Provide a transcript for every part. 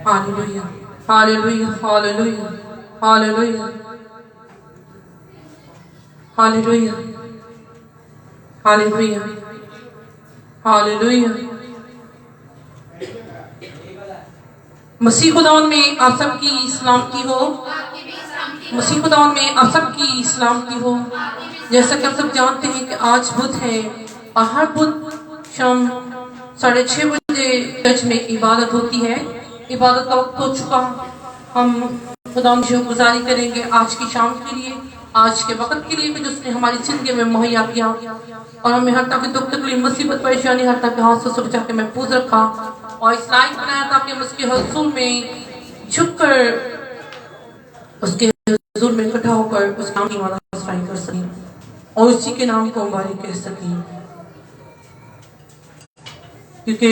Hallelujah. Hallelujah. Hallelujah. Hallelujah. Hallelujah. Hallelujah. Hallelujah. मसीह खुदावन में आप सबकी इस्लाम की हो। मसीह खुदावन में आप सबकी इस्लाम की हो। जैसा कि आप सब जानते हैं कि आज बुध है और हर बुध शाम 6:30 बजे चर्च में इबादत होती है। इबादत का वक्त हो चुका। हम खुदा की शुक्रगुजारी करेंगे आज की शाम के लिए, आज के वक्त के लिए कि जिसने हमारी जिंदगी में मुहैया किया और हमें हर तरह की दुख तकलीफ मुसीबत परेशानी हर तरह के हादसों से बचा के महफूज रखा और इस लायक बनाया ताकि हम उसके हुजूर में झुककर उसके हुजूर में इकट्ठा होकर उस नाम की माला कर सकें और उसी के नाम को मुबारक कह सकें, क्योंकि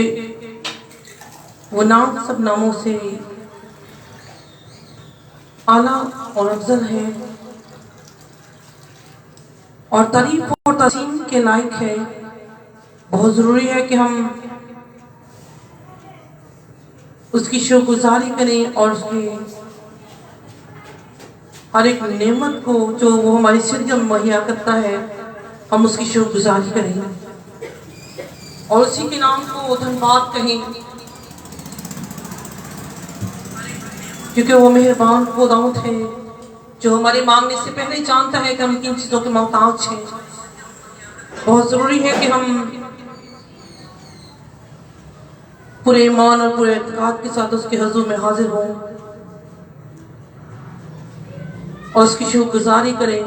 वो नाम सब नामों से आला और अफजल है और तारीफ और तस्लीम के लायक है। बहुत ज़रूरी है कि हम उसकी शुक्रगुजारी करें और उसके हर एक नेमत को जो वो हमारी जिंदगी में मुहैया करता है हम उसकी शुक्रगुजारी करें और उसी के नाम को धन्यवाद कहें, क्योंकि वो मेहरबान खुदावंद है जो हमारे मांगने से पहले जानता है कि हम किन चीज़ों के मोहताज हैं। बहुत ज़रूरी है कि हम पूरे ईमान और पूरे एतकाद के साथ उसके हुजूर में हाजिर हों और उसकी शुक्रगुजारी करें,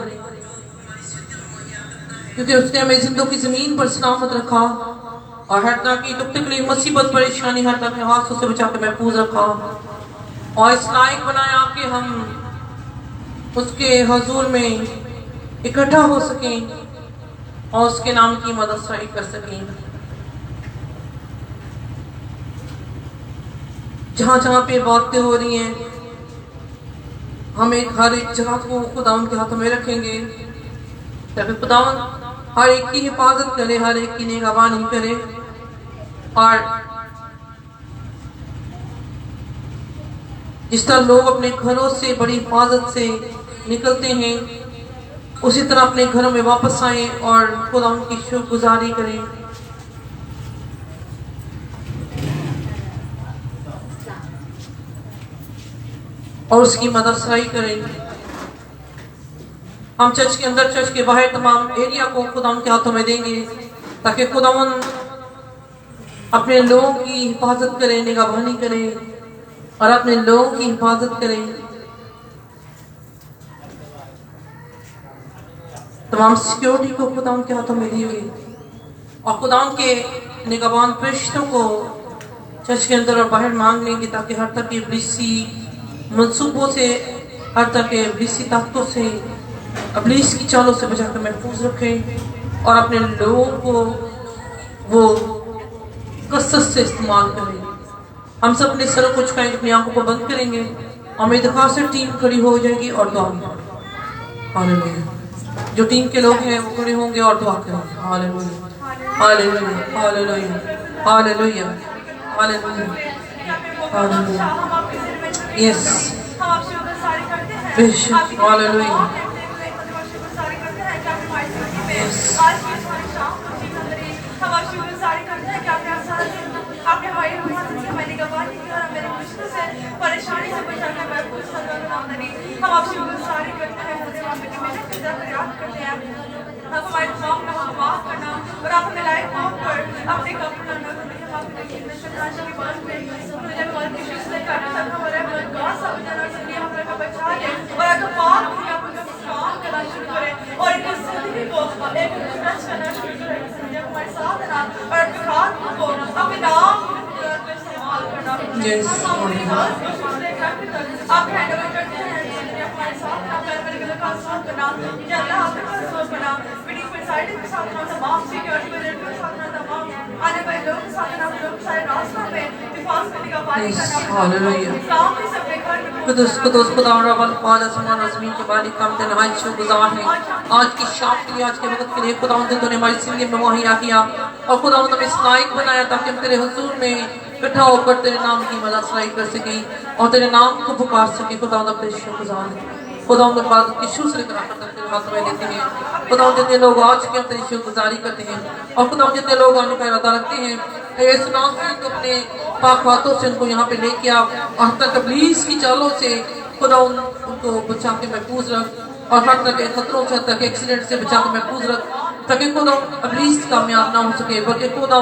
क्योंकि उसने हमें जिंदों की ज़मीन पर सलामत रखा और हर तरह की दुख तकलीफ मुसीबत परेशानी हर तरह के हादसों से बचा के महफूज रखा और इस लायक बनाया कि हम उसके हुजूर में इकट्ठा हो सकें और उसके नाम की मदद कर सकें। जहाँ जहाँ पे बातें हो रही हैं हम हर एक जगह को खुदावंद के हाथों में रखेंगे ताकि खुदावंद हर एक की हिफाजत करे, हर एक की निगहबानी करे और जिस तरह लोग अपने घरों से बड़ी हिफाजत से निकलते हैं उसी तरह अपने घरों में वापस आए और खुदा उनकी शुक्रगुजारी करें। और उसकी मददसराई करें। हम चर्च के अंदर चर्च के बाहर तमाम एरिया को खुदा उनके हाथों में देंगे ताकि खुदावन अपने लोगों की हिफाजत करें, निगहबानी करें और अपने लोगों की हिफाजत करें। तमाम सिक्योरिटी को खुदा उनके हाथों में दी हुई और खुदा के निगहबान फरिश्तों को चर्च के अंदर और बाहर मांग लेंगे ताकि हर तरह के इब्लीसी मंसूबों से, हर तरह के इब्लीसी ताकतों से, इब्लीस की चालों से बचाकर महफूज रखें और अपने लोगों को वो कसरत से इस्तेमाल करें। हम सब अपने सरों को झुकाएंगे, अपनी आंखों को बंद करेंगे और मेरी दफा से टीम खड़ी हो जाएगी और दुआ हालेलुया। जो टीम के लोग हैं वो खड़े होंगे और दुआ करेंगे। Hallelujah hallelujah hallelujah hallelujah hallelujah hallelujah. Yes बेशक हालेलुया। यस आपने हमारी हिफाजत से, हमारी निगहबानी की और मेरे मुश्किल से परेशानी से बचाकर महफूज करना। हम आपसे गुज़ारी करते हैं, आपकी मेहनत की तरफ याद करते हैं। हम हमारे दुआओं में हम माफ़ करना और आप हमें लायक माफ़ कर अपने कब्र न करने के बाद में की बात में मुझे बहुत खुशी से करना तक हमारा बहुत साबित करना चाहिए। हमारा का बचा ले और अगर पाक हो गया अपना काम करना शुरू करें और एक जिंदगी को एक टच करना शुरू करें। हमारे साथ है ना और अपने हाथ को अपने नाम इस्तेमाल करना। आप हैंड ओवर करते हैं हमारे साथ आप मेरे गले का साथ करना या अल्लाह आपके पास सोच करना वीडियो पर साइड के साथ ना तमाम सिक्योरिटी पर के साथ ना तमाम आने वाले लोगों के साथ ना लोग सारे रास्ते में हिफाजत करने का पानी करना। हालेलुया। काम भी सब बेकार कुदस खुदा रब्बुल आलमीन ज़मीन के मालिक हम तेरे नहायत शुक्रगुज़ार हैं आज की शाम के लिए, आज के वक्त के लिए। खुदावंद तूने हमारी जिंदगी में मुहैया किया और खुदावंद हमें इस लायक बनाया ताकि हम तेरे हुजूर में इकट्ठा होकर तेरे नाम की मदद सराई कर सके और तेरे नाम को पुकार सके। खुदा अपने शुक्रगुजार है। खुदा इबादत की शुरू से तेरे हाथ में देते हैं। खुदा जितने लोग आज के तेरी शुक्रगुजारी करते हैं और खुदा जितने लोग आने का इरादा रखते हैं, ये सुना तो अपने पाक हाथों से उनको यहाँ पे लेके आ और तक इब्लीस की चालों से खुदा उनको बचा के महफूज रख और हर तरह के खतरों से, हर तरह के एक्सीडेंट से बचा के महफूज रख, ताकि खुदा इब्लीस कामयाब ना हो सके, बल्कि खुदा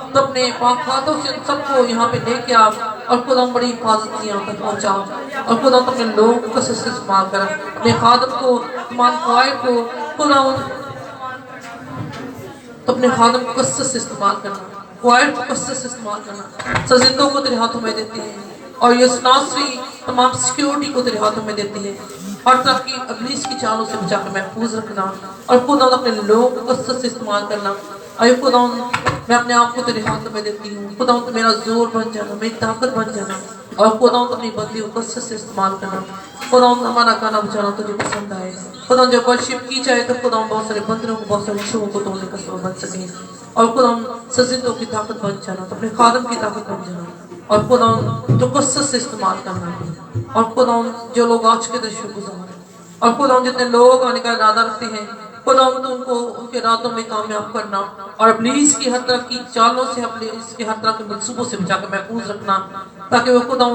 तो अपने पाक हाथों से सबको यहाँ पे लेके आ और खुदा बड़ी हिफाजत से यहाँ तक पहुँचा और खुदा तो अपने लोगों को कसरत से इस्तेमाल कर, अपने खादम को, तमाम क़वायद को खुदा तो अपने खादम को कसरत से इस्तेमाल करना, क़वायद को कसरत से इस्तेमाल करना। सजिंदों को तेरे हाथों में देते हैं और ये नासरी तमाम सिक्योरिटी को तेरे हाथों में देती है। हर तरह की इब्लीस की चालों से बचा कर महफूज रखना और खुदा अपने लोगों को कसरत से इस्तेमाल करना। अरे खुदा मैं अपने आप को तेरे हाथों में देती हूँ। खुदा तो मेरा जोर बन जाना, मेरी ताकत बन जाना और खुदा तो अपनी बंदी को कसरत से इस्तेमाल करना। खुदा हमारा गाना बजाना तुझे पसंद आए। खुदा जब वर्शिप की जाए तो खुदा बहुत सारे बंदरों को, बहुत सारे शुभों को तोड़ने का सबब बन सके और खुदा सजिंदों की ताकत बन जाना, तो अपने खादम की ताकत बन जाना और खुदा जो कसरत से इस्तेमाल करना और खुदा जो लोग आज के दिन शुक्रगुजार और खुदा जितने लोग आने का इरादा रखते हैं खुदा तो उनको उनके रातों में कामयाब करना और इब्लीस की हर तरह की चालों से, अपने इसके हर तरह के मंसूबों से बचाकर महफूज रखना, ताकि वो खुदा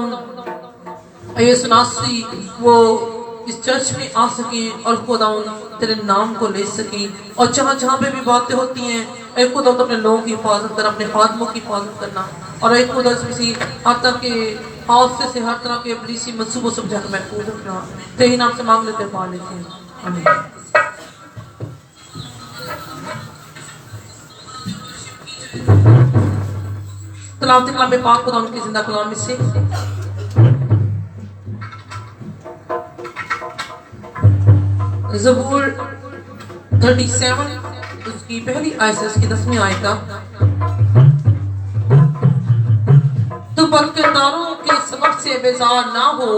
ये सुनासी वो इस चर्च में आ सके और खुदा तेरे नाम को ले सके और जहाँ जहाँ पे भी बातें होती हैं खुदा तो अपने लोगों की हिफाजत करना, अपने खादमों की हिफाजत करना और एक खुदा हर तरह के हादसे से, हर तरह के इब्लीसी मंसूबों से बचाकर महफूज रखना। तेरे नाम से मांग लेते पा लेते हैं, आमीन। तलावत कलाम पाक खुदा उनके जिंदा कलाम में से ज़बूर 37 उसकी पहली आयत से उसकी 10वीं आयत का, तो बदकिरदारों के सबक से बेजार ना हो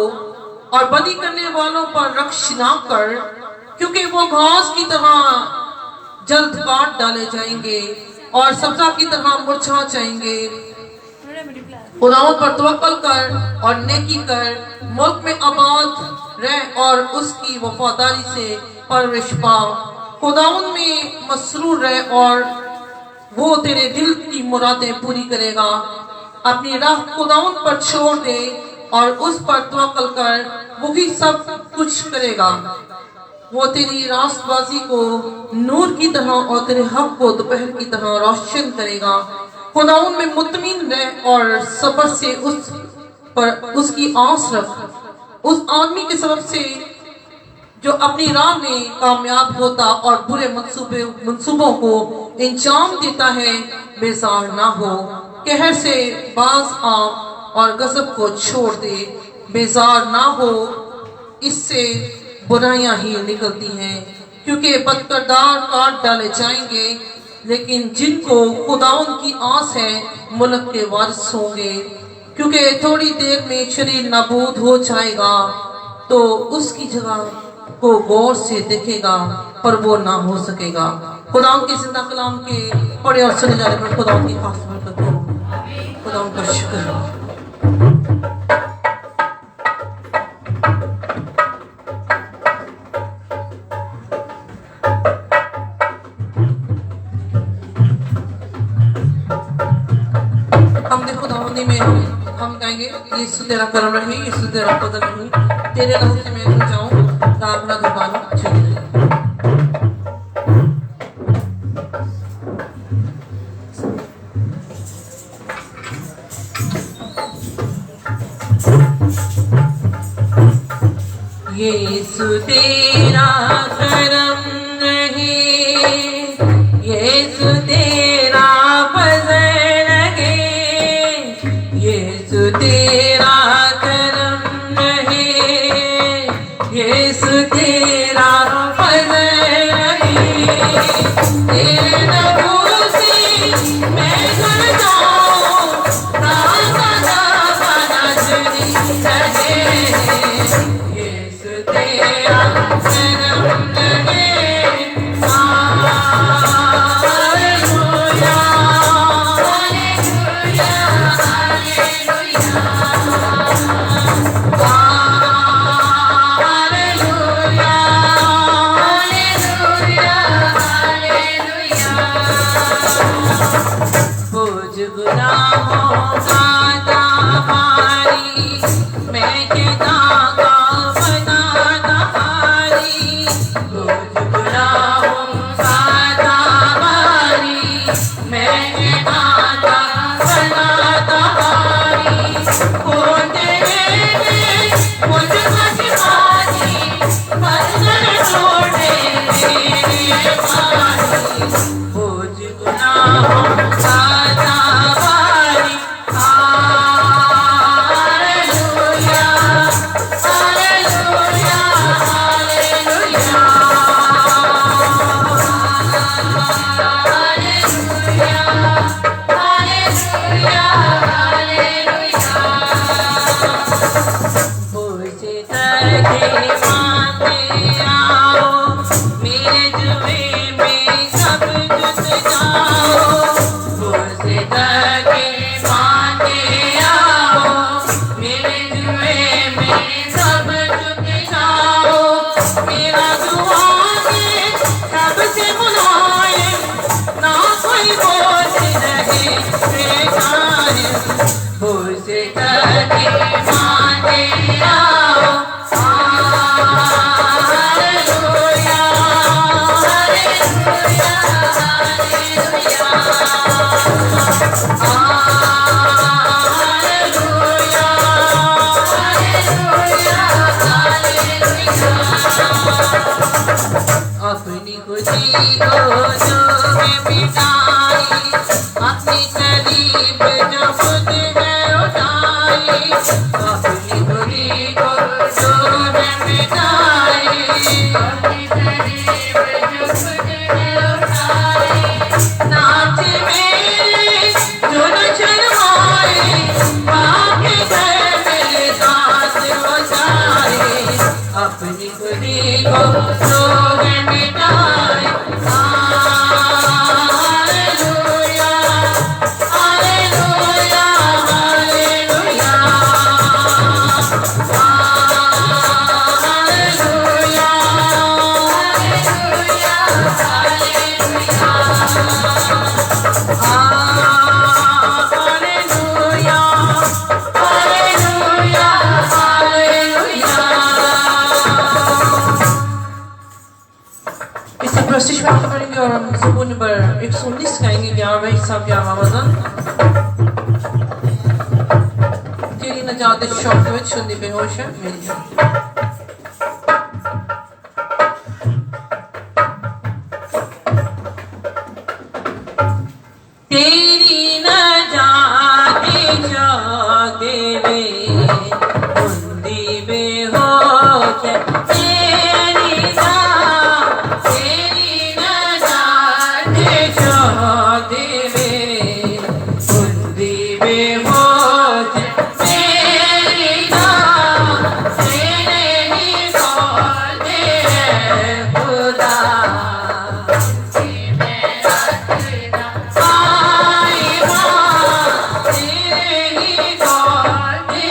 और बदी करने वालों पर रक्ष ना कर, क्योंकि वो घास की तरह जल्द काट डाले जाएंगे और सब्जा की तरह मुरझा जाएंगे। खुदावंद पर तवक्कल कर और नेकी कर, मुल्क में आबाद रह और उसकी वफादारी से परवरिश पा। खुदावंद में मसरूर रह और वो तेरे दिल की मुरादें पूरी करेगा। अपनी राह खुदावंद पर छोड़ दे और उस पर तवक्कल कर, वो ही सब कुछ करेगा। वो तेरी रास्तबाजी को नूर की तरह और तेरे हक को दोपहर की तरह रोशन करेगा। खुदाउन में मुतमिन रह और सब्र से उस पर उसकी आस रख। उस आदमी के सबब से जो अपनी राह में कामयाब होता और बुरे मंसूबों को इंजाम देता है, बेजार ना हो। कहर से बाज आ और गजब को छोड़ दे, बेजार ना हो, इससे बुराइयां ही निकलती हैं। क्योंकि बदकिरदार काट डाले जाएंगे, लेकिन जिनको खुदाउन की आस है मुल्क के वारिस होंगे। क्योंकि थोड़ी देर में शरीर नाबूद हो जाएगा तो उसकी जगह को गौर से देखेगा, पर वो ना हो सकेगा। खुदाउन के जिंदा कलाम के पढ़े और सुने जाने पर खुदाउन की खास बरकत हो। खुदाउन का शुक्र। में हम कहेंगे यीशु तेरा करम रहे, यीशु तेरा कदर रहे, तेरे लहू से मैं तो जाऊं अपना दुकान यीशु तेरा करम रहे, यीशु तेरा तेरा करम रहे, यीशु तेरा फज़ल रहे। तेरे लहू से मैं खुल जाऊं, राज़ा बना जुड़ी रहे। यीशु तेरा करम रहे। Hallelujah, hallelujah, hallelujah. करीब जब है उठाई, अपनी खुदी को जोर मिटाई। नाच में जो न शर्माए, बाप घर में साथ हो जाए, अपनी खुदी को जोर मिटाए। Hallelujah hallelujah hallelujah hallelujah hallelujah hallelujah hallelujah. इसे प्रस्तुत करेंगे और हम ज़बूर नंबर 119 गाएंगे, 11वां हिस्सा 11वां वज़न। तेरी नजात शौक विच सुनदी बेहोश है मेरी जान। तेरी नजात शौक में सुनदी बेहोश है तेरी नजात शौक में सुनदी बेहोश है तेरी नात तेरे ही बोलते हैं खुदा। आई माँ तेरे ही बोलते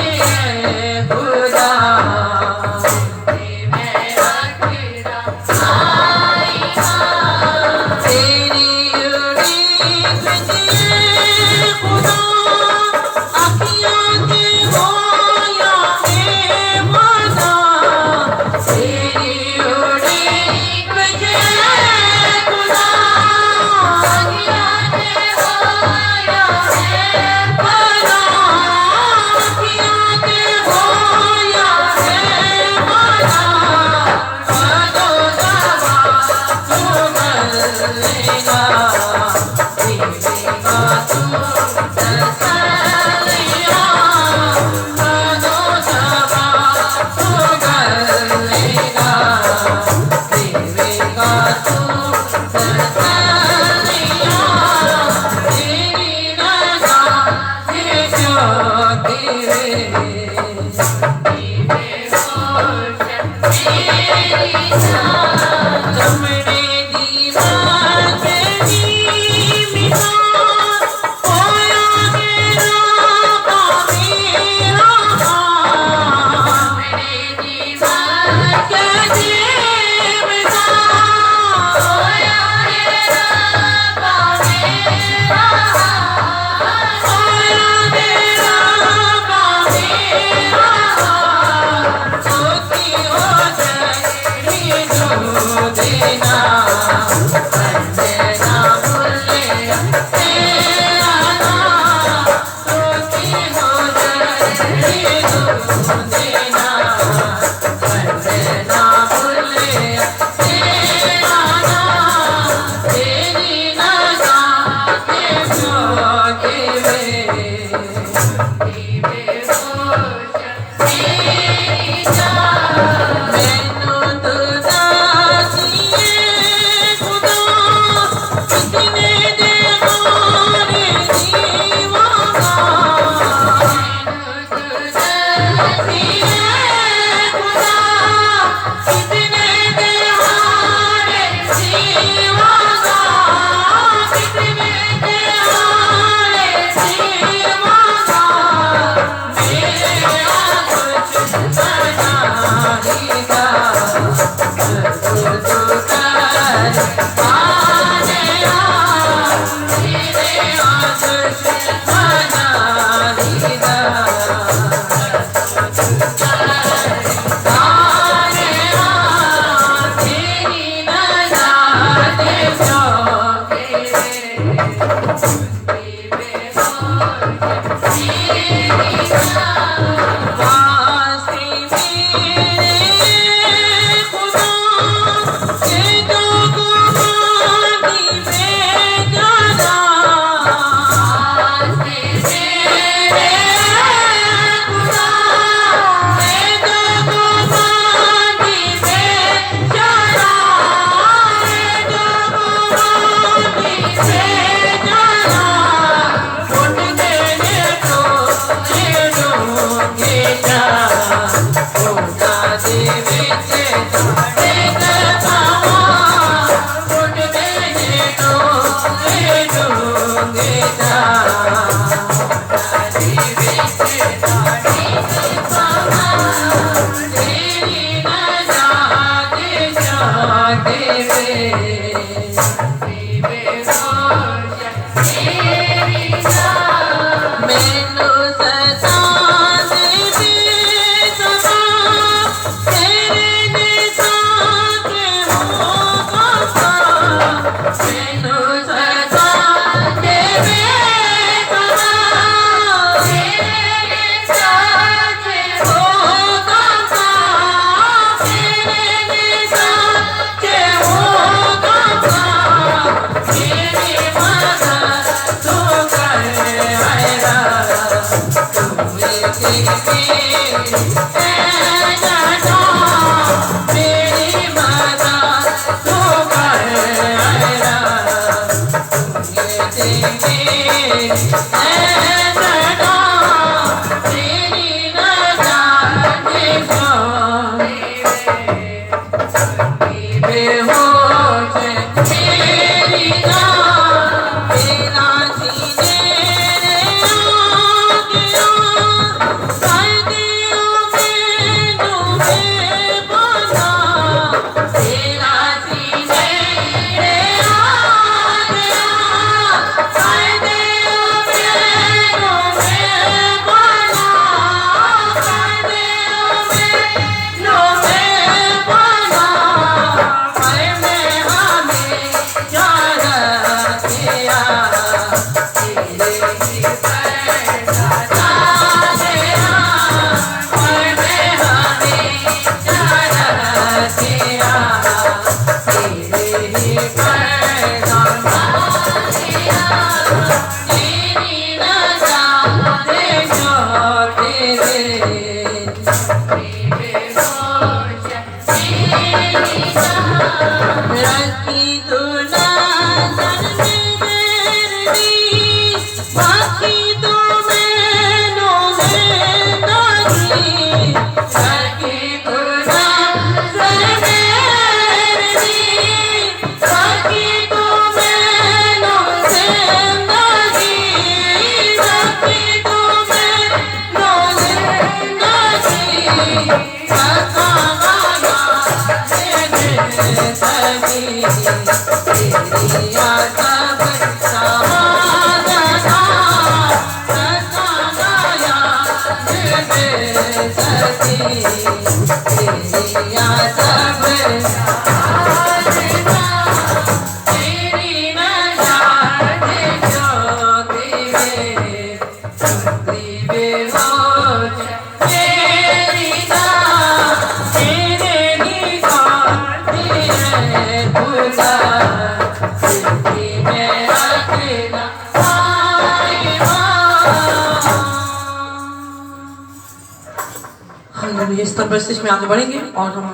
इस तरह स्टेज में आगे बढ़ेंगे और हम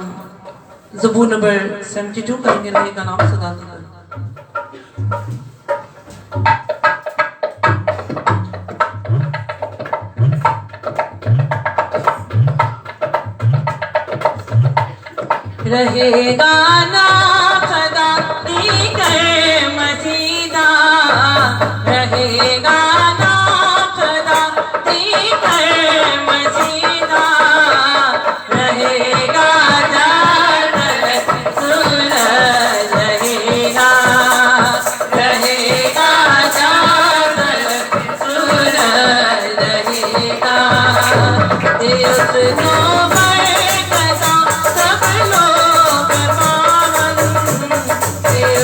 ज़बूर नंबर 72 करेंगे रहेगा नाम सदा रहेगा ना सदा दीगर मसीदा रहेगा ना सदा दीगर मसीदा रहेगा सूरज रहेगा रहेगा सूरज रहेगा उसको सब लोग पावन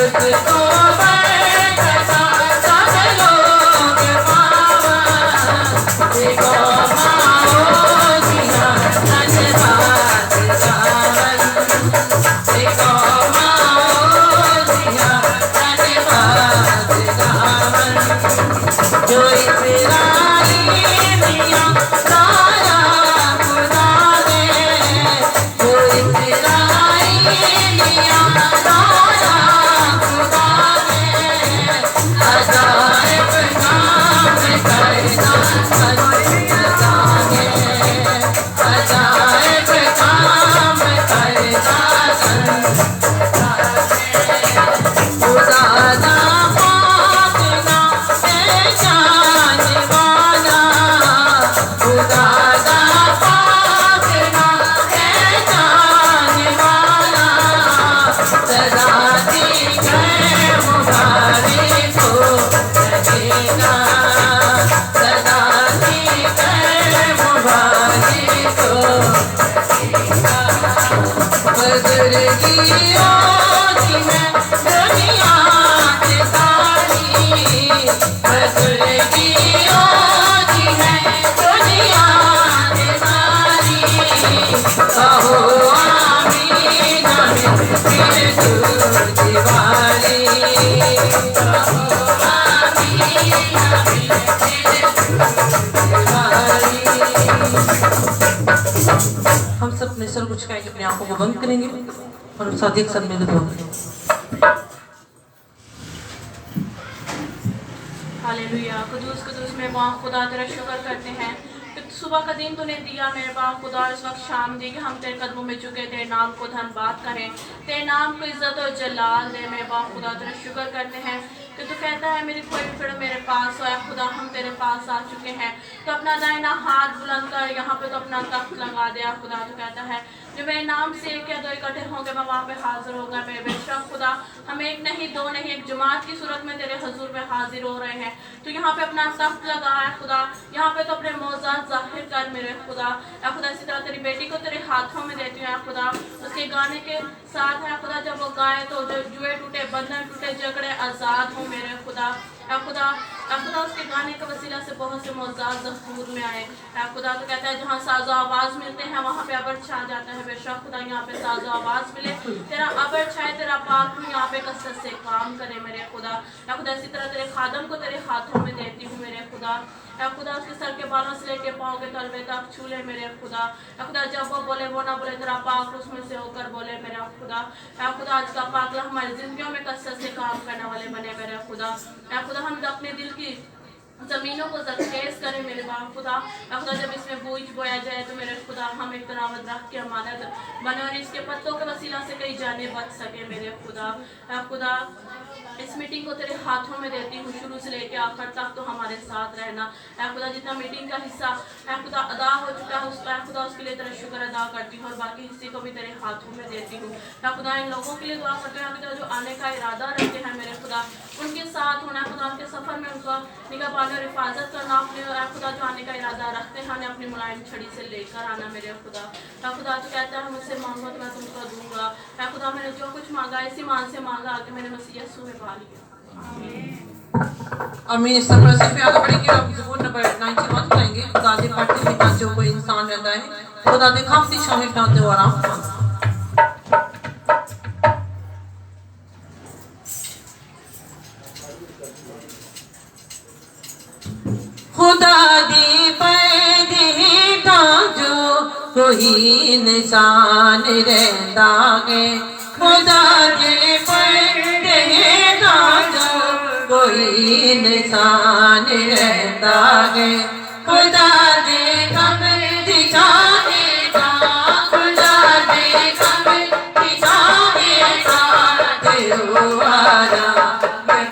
उसको हम सब अपने सर कुछ कहेंगे, अपनी आंखों को बंद करेंगे और साथ एक साथ में दुआ करेंगे। हालेलुया। कुदूस कुदूस में बाप खुदा तेरा शुक्र करते हैं कि सुबह का दिन तूने दिया मेरे बाप खुदा, इस वक्त शाम दी कि हम तेरे कदमों में झुके तेरे नाम को धन्यवाद करें, तेरे नाम को इज्जत और जलाल दे। मेरे बाप खुदा तेरा शुक्र करते हैं कि तू कहता है मेरी कोई फिर मेरे पास आया। खुदा हम तेरे पास आ चुके हैं, तो अपना दाहिना हाथ बुलंद कर यहाँ पे तो अपना तख्त लगा दिया। खुदा तो कहता है जो मेरे नाम से एक या दो इकट्ठे होंगे मैं वहाँ पे हाजिर होगा। मेरे बेशक खुदा हम एक नहीं दो नहीं एक जमात की सूरत में तेरे हजूर में हाजिर हो रहे हैं। तो यहाँ पे अपना तख्त लगा है खुदा, यहाँ पे तो अपने मौज़ात जाहिर कर मेरे खुदा। या खुदा इसी तरह तेरी बेटी को तेरे हाथों में देती हूँ खुदा, उसके गाने के साथ है खुदा जब वो गाए तो जो जुए टूटे बंधन टूटे झगड़े आज़ाद हो मेरे खुदा। या खुदा उसके गाने के वसीला से बहुत से मौज़ात ज़हूर में आए। या खुदा तो कहता है जहाँ साज़ो आवाज़ मिलते हैं वहाँ पे अबर छा जाता है। बेशक खुदा यहाँ पे साज़ो आवाज़ मिले, तेरा अबर छाए, तेरा पाक यहाँ पे कसरत से काम करे मेरे खुदा। या खुदा इसी तरह तेरे खादम को तेरे हाथों में देती हूँ मेरे खुदा। या खुदा उसके सर के बालों से लेके पाँव के तलवे तक छू ले मेरे खुदा। या खुदा जब वो बोले वो ना बोले, तेरा पाक उसमें से होकर बोले मेरा खुदा। या खुदा आज का पाक हमारी जिंदगियों में कसरत से काम करने वाले बने मेरे खुदा। या खुदा हम अपने दिल की जमीनों को जखेज करें मेरे बाप खुदा। या खुदा जब इसमें बीज बोया जाए तो मेरे खुदा हम एक तनावत रख के अमानत बने और इसके पत्तों के वसीला से कई जाने बच सके मेरे खुदा। या खुदा इस मीटिंग को तेरे हाथों में देती हूँ, शुरू से लेकर आखिर तक तो हमारे साथ रहना। ऐ खुदा जितना मीटिंग का हिस्सा ऐ खुदा अदा हो चुका है उसका खुदा उसके लिए तेरा शुक्र अदा करती हूँ और बाकी हिस्से को भी तेरे हाथों में देती हूँ। ऐ खुदा इन लोगों के लिए दुआ करते हैं खुदा जो आने का इरादा रखते हैं मेरे खुदा, उनके साथ होना खुदा, उनके सफ़र में उनका निगहबानी और हिफाजत करना अपने। ऐ खुदा जो आने का इरादा रखते हैं उन्हें अपनी मुलायम छड़ी से लेकर आना मेरे खुदा। ऐ खुदा तो कहता है मुझसे मांगो तो मैं तुमको दूंगा। ऐ खुदा मैंने जो कुछ मांगा इसी मान से मांगा कि मैंने मसीह यीशु में पा लिया। आमीन। इस तरह से फिर आगे बढ़ेंगे। अब ज़बूर नंबर 91 पढ़ेंगे। खुदा दे पार्टी में जो कोई इंसान रहता है खुदा दे खामती शामिल नाते हो आराम। खुदा दे पर्दे दा जो कोई इंसान रहता है, खुदा दे पर्दे दा जो कोई इंसान रहता है, खुदा दे कमर दिखाएगा, खुदा दे कमर दिखाएगा, तेरो आराम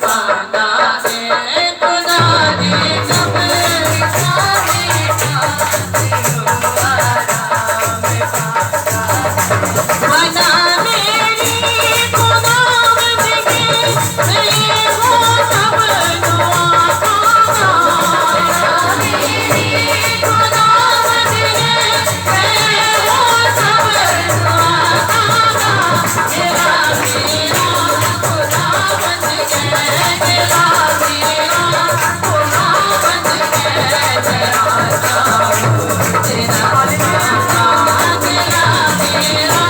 पाना है, खुदा दे कमर दिखाएगा, तेरो आराम पाना मना मेरी खुदा बंदगी मैं हो सब दुआ पाना, मेरी खुदा बंदगी मैं हो सब दुआ पाना, तेरा मेरा खुदा बंदगी, तेरा मेरा खुदा बंदगी, तेरा जाओ तेरा जाना, तेरा मेरा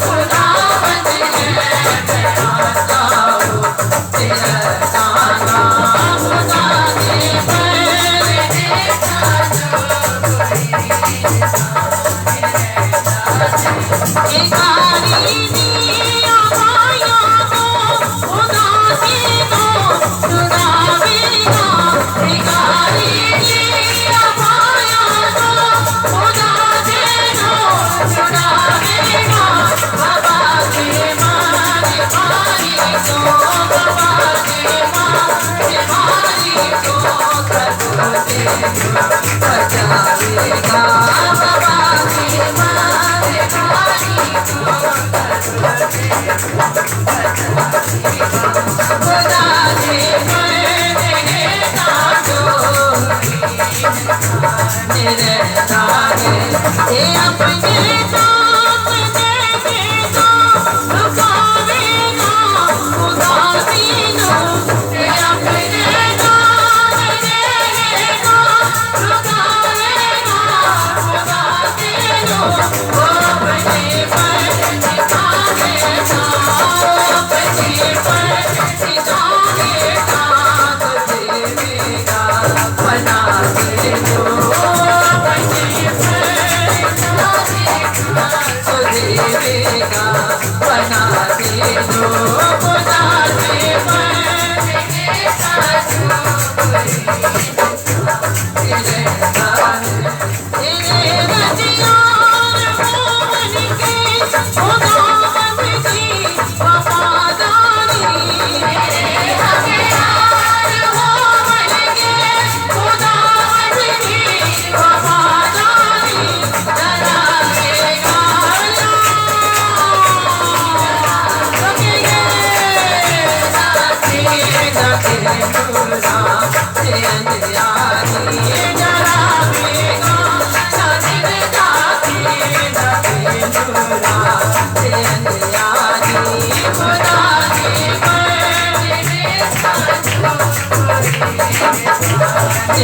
खुदा बंदगी, तेरा जाओ तेरा जाना, खुदा दे पर्दे दा जो कोई इंसान दिया माया को खुदा से तो छुड़ावेगा, दिया माया को खुदा से तो छुड़ावेगा, बाबा के मारे भारी को, बाबा के मारे भारी को करते बचावेगा, बाबा के मारे भारी को करते खुदा दे पर्दे दा जो रहता है, ये अपने सामने देखो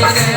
Yeah.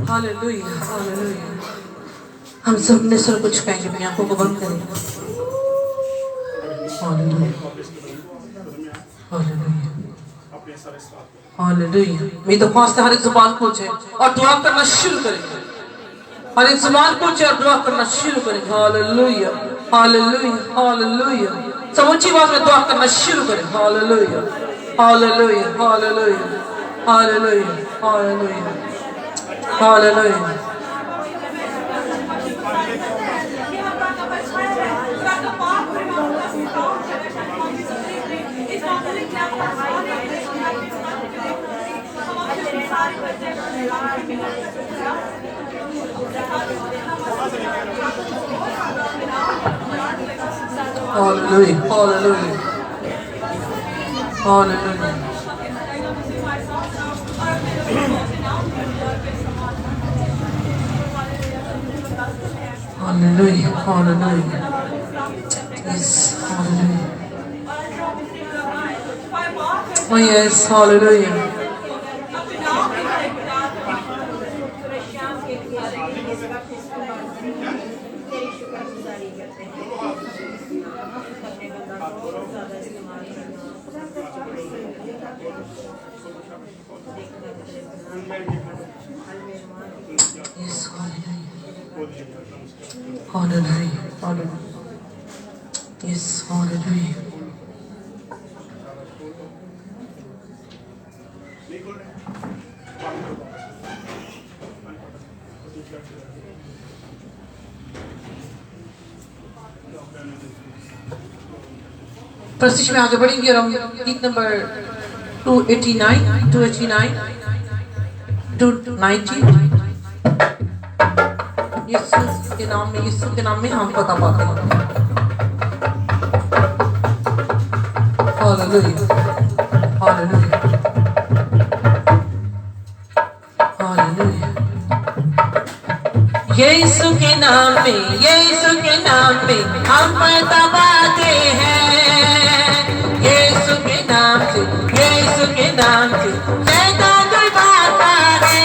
Hallelujah, hallelujah. हम सब ने सर कुछ कहेंगे, अपनी आंखों को बंद करें। Hallelujah, hallelujah, hallelujah. मेरी दरख्वास्त है हर एक जुबान खोले और दुआ करना शुरू करें। हर एक जुबान खोले और दुआ करना शुरू करें। Hallelujah, hallelujah, hallelujah. समूची आवाज में दुआ करना शुरू करें। Hallelujah, hallelujah, hallelujah, hallelujah, hallelujah, hallelujah. Hallelujah, hallelujah, hallelujah. Hallelujah, hallelujah. Yes, hallelujah. Oh yes, hallelujah. Yes, hallelujah. Hallelujah, hallelujah. Yes, hallelujah. प्रशिश में आगे बढ़ेंगे और हम गीत नंबर 289, 290 यीशु के नाम में हम पता पाते हैं। Hallelujah, hallelujah, hallelujah. यीशु के नाम में हम पता पाते हैं। यीशु के नाम से शैतान डर भागता है।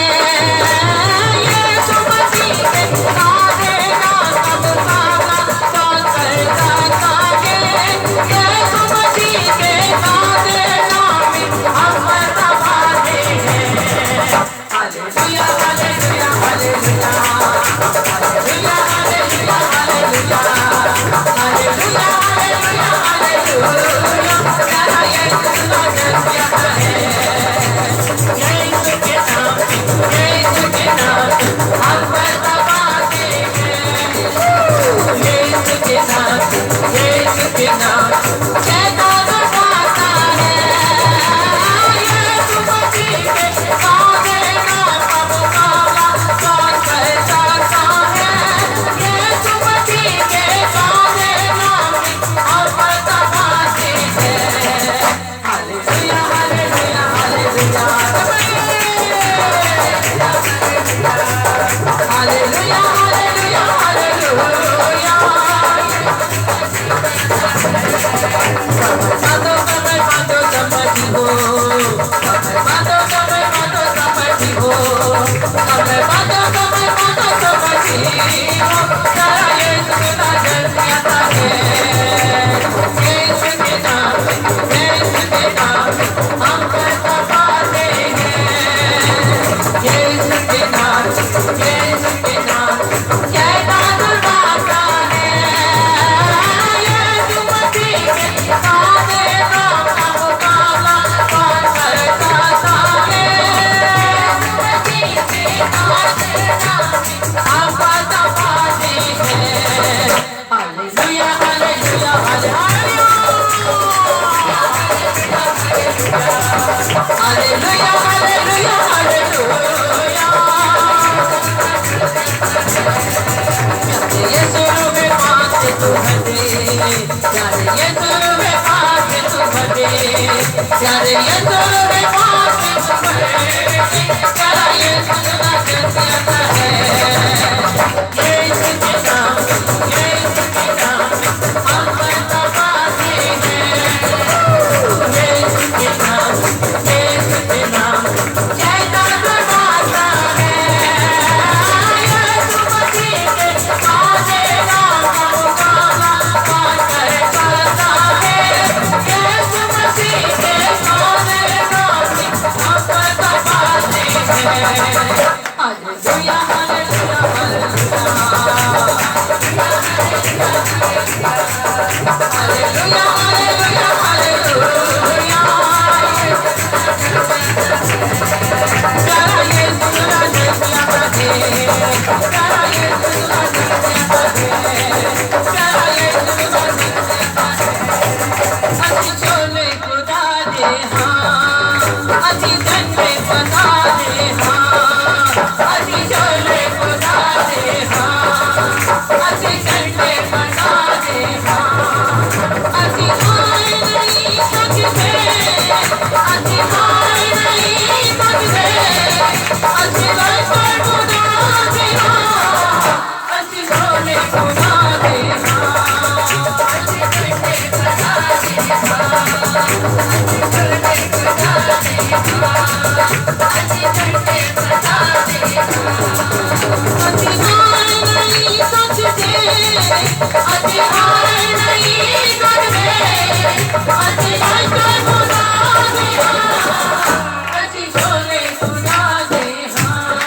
यीशु मसीह के नाम सब मुकाबला कौन कर सकता है। यीशु मसीह के नाम में हम पता पाते हैं। Hallelujah, hallelujah, hallelujah, hallelujah, hallelujah, hallelujah, hallelujah, hallelujah, hallelujah. प्यारा यीशु है। यीशु के नाम हम पता पाते हैं। यीशु के नाम शैतान भागता है। यीशु मसीह के नाम का मुकाबला कौन कर सकता है। यीशु तू भजे प्यारे यीशु वे पाक तू भजे प्यारे यीशु वे पाक तू भजे प्यारा यीशु का जैसा है यीशु के नाम हम पर तपाते हैं यीशु के नाम शैतान डरता है यीशु मसीह के काले नाम का मुकाबला कौन कर पाता है यीशु मसीह के काले नाम की हम पर तपाते हैं hallelujah hallelujah hallelujah hallelujah hallelujah hallelujah प्यारा यीशु का जैसा बजे प्यारा यीशु का जैसा बजे प्यारा यीशु का जैसा अति छोले खुदा दे हाँ अति जन्मे बता दे हाँ अति छोले खुदा दे हाँ अति जन्मे बता दे हाँ अति हाय नहीं सच दे अति हाय नहीं सच दे अति लाल पर खुदा दे हाँ अति छोले खुदा दे हाँ अति जन्मे बता दे हाँ अति छोले खुदा दे हाँ अति जन्मे बता दे अति हाय नहीं सच दे अति हाय नहीं सच दे अति लाल पर खुदा दे हाँ अति छोले खुदा दे हाँ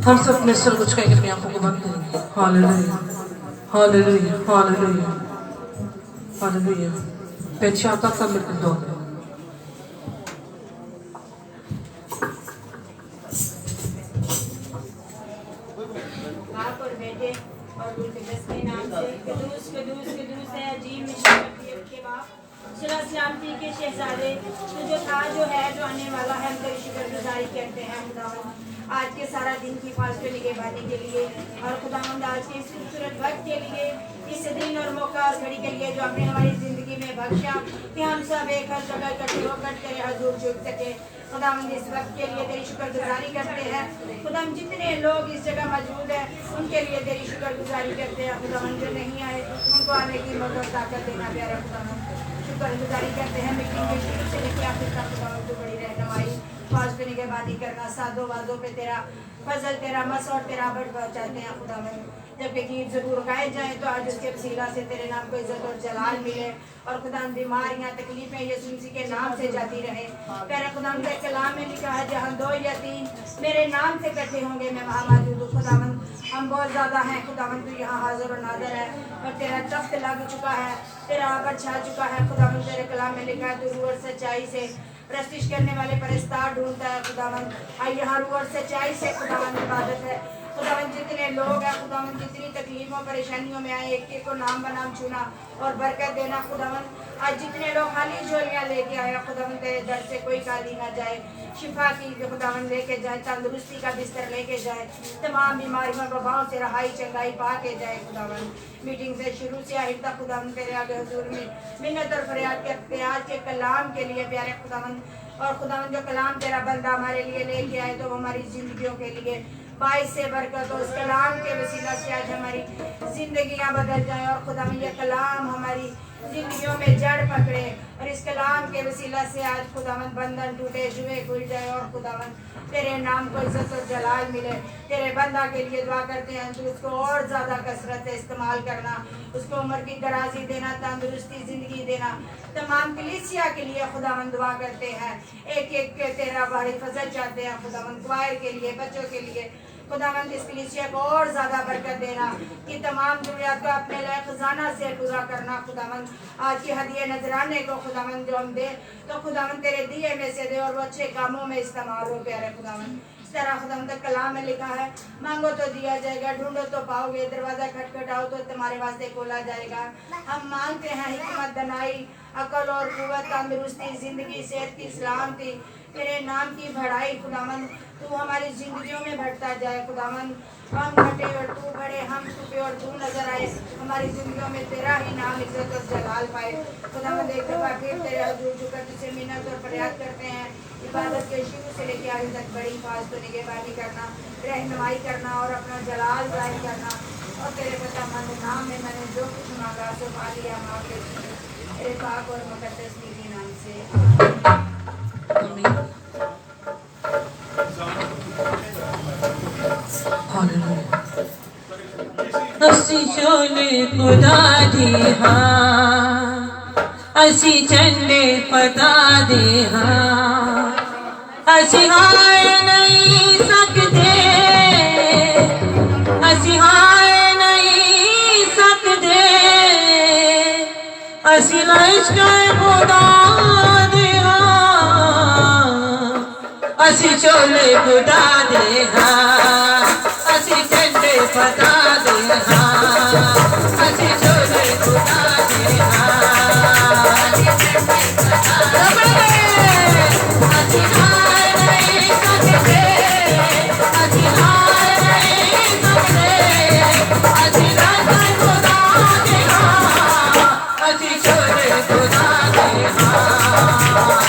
हम सब अपने सर कुछ कहेंगे अपनी आंखों को बंद करेंगे हालेलुया हालेलुया हालेलुया हालेलुया पेचाता सब मिलकर दो बाप और बेटे और रूह कुद्दूस के नाम से कुद्दूस कुद्दूस कुद्दूस है अजीब मिशन के बाप सलाम सलामती के शहजादे तो जो था जो है जो आने वाला है हम तेरी शुक्रगुजारी करते हैं खुदावंद आज के सारा दिन की फास्ट निगहबानी के लिए और खुदावंद आज के इस खूबसूरत वक्त के लिए इस दिन और मौका और घड़ी के लिए जो आपने हमारी जिंदगी में बख्शा कि हम सब एक हर जगह इकट्ठे होकर तेरे हजूर झुक सके खुदावंद इस वक्त के लिए तेरी शुक्रगुजारी करते हैं खुदावंद जितने लोग इस जगह मौजूद हैं उनके लिए तेरी शुक्रगुजारी करते हैं खुदावंद जो नहीं आए उनको आने की मदद ताकत देना प्यारा खुदावंद शुक्रगुजारी करते हैं मीटिंग के शुरू से लेकर आखिर तक खुदावंद को बड़ी रहनुमाई फास्ट पे निगहबानी करना सादों वादों पे तेरा फजल तेरा मस और तेरा बड़ पहुँचाते हैं खुदावंद जबकि गीत जरूर गाए जाए तो आज उसके वसीला से तेरे नाम को इज्जत और जलाल मिले और खुदा बीमारियां तकलीफें यीशु मसीह के नाम से जाती रहे तेरा खुदा के कलाम में लिखा है जहाँ 2 या 3 मेरे नाम से इकट्ठे होंगे मैं वहाँ मौजूद हूँ खुदावंद हम बहुत ज़्यादा हैं खुदावंद तू यहाँ हाजिर और नाज़र है और तेरा तख्त लग चुका है तेरा आबर छा चुका है खुदावंद तेरे कलाम में लिखा है तू रूह और सच्चाई से प्रस्तिश करने वाले परस्तार ढूंढता है खुदावंद यहाँ रूह और सच्चाई से खुदावंद इबादत है खुदावंद जितने लोग हैं खुदावंद जितनी तकलीफों परेशानियों में आए एक एक को नाम बनाम छूना और बरकत देना खुदावंद आज जितने लोग खाली झोलियाँ लेके आए खुदावंद तेरे दर से कोई खाली ना जाए शिफा की खुदावंद लेके जाए तंदुरुस्ती का बिस्तर लेके जाए तमाम बीमारियों वबाओं से रहाई चंगाई पा के जाए खुदावंद मीटिंग से शुरू से आखिर तक खुदावंद तेरे आगे हुजूर में मिन्नत और फरियाद करते आज के कलाम के लिए प्यारे खुदावंद और खुदावंद जो कलाम तेरा बंदा हमारे लिए लेके आए तो हमारी जिंदगियों के लिए बाइस से बरकत हो उस कलाम के वसीला से आज हमारी जिंदगियां बदल जाएं और खुदावंद ये कलाम हमारी जिंदगियों में जड़ पकड़े और इस कलाम के वसीला से आज खुदावंद बंधन टूटे जुए खुल जाए और खुदावंद तेरे नाम को इज्जत और जलाल मिले तेरे बंदा के लिए दुआ करते हैं तो उसको और ज़्यादा कसरत से इस्तेमाल करना उसको उम्र की दराजी देना तंदुरुस्ती ज़िंदगी देना तमाम कलीसिया के लिए खुदावंद दुआ करते हैं एक एक के तेरा बड़ी फजल चाहते हैं खुदावंद क्वायर के लिए बच्चों के लिए खुदावंद इस कलीसिया को और ज़्यादा बरकत देना कि तमाम ज़रूरियात को अपने लिए खजाना से पूरा करना खुदावंद आज की हदिया नजराने को खुदावंद जो हम दे तो खुदावंद तेरे दिए में से दे और वो अच्छे कामों में इस्तेमाल हो प्यारे खुदावंद इस तरह खुदावंद कलाम में लिखा है मांगो तो दिया जाएगा ढूंढो तो पाओगे दरवाज़ा खटखटाओ तो तुम्हारे वास्ते खोला जाएगा हम मांगते हैं हिकमत दनाई अकल और कुव्वत तंदुरुस्ती ज़िंदगी सेहत की सलामती तेरे नाम की बढ़ाई खुदावन तू हमारी जिंदगियों में बढ़ता जाए खुदावन हम घटे और तू बढ़े हम छुपे और तू नजर आए हमारी जिंदगियों में तेरा ही नाम इज्जत और जलाल पाए खुदावन एक बार फिर तेरे हजूर झुककर तुझसे मिन्नत और फरियाद करते हैं इबादत के शुरू से लेकर आगे तक बड़ी खास तो निगहबानी करना रहनुमाई करना और अपना जलाल जाहिर करना और तेरे पतामंद नाम में मैंने जो कुछ मांगा सो पा लिया मांग लेती हूँ तेरे पाक और मुकद्दस नीति नाम से आमीन। हालेलुया। असी चोले खुदा दी हाँ असी झंडे पता दे हाँ असी हार नहीं सकते असी हार नहीं सकते असी लश्कर खुदा दे हाँ असी चोले खुदा दे हाँ असी झंडे पता दे हाँ असी चोले खुदा दे हाँ असी हार नहीं सकते असी हार नहीं सकते असी लश्कर खुदा दे हाँ असी चोले खुदा दे हाँ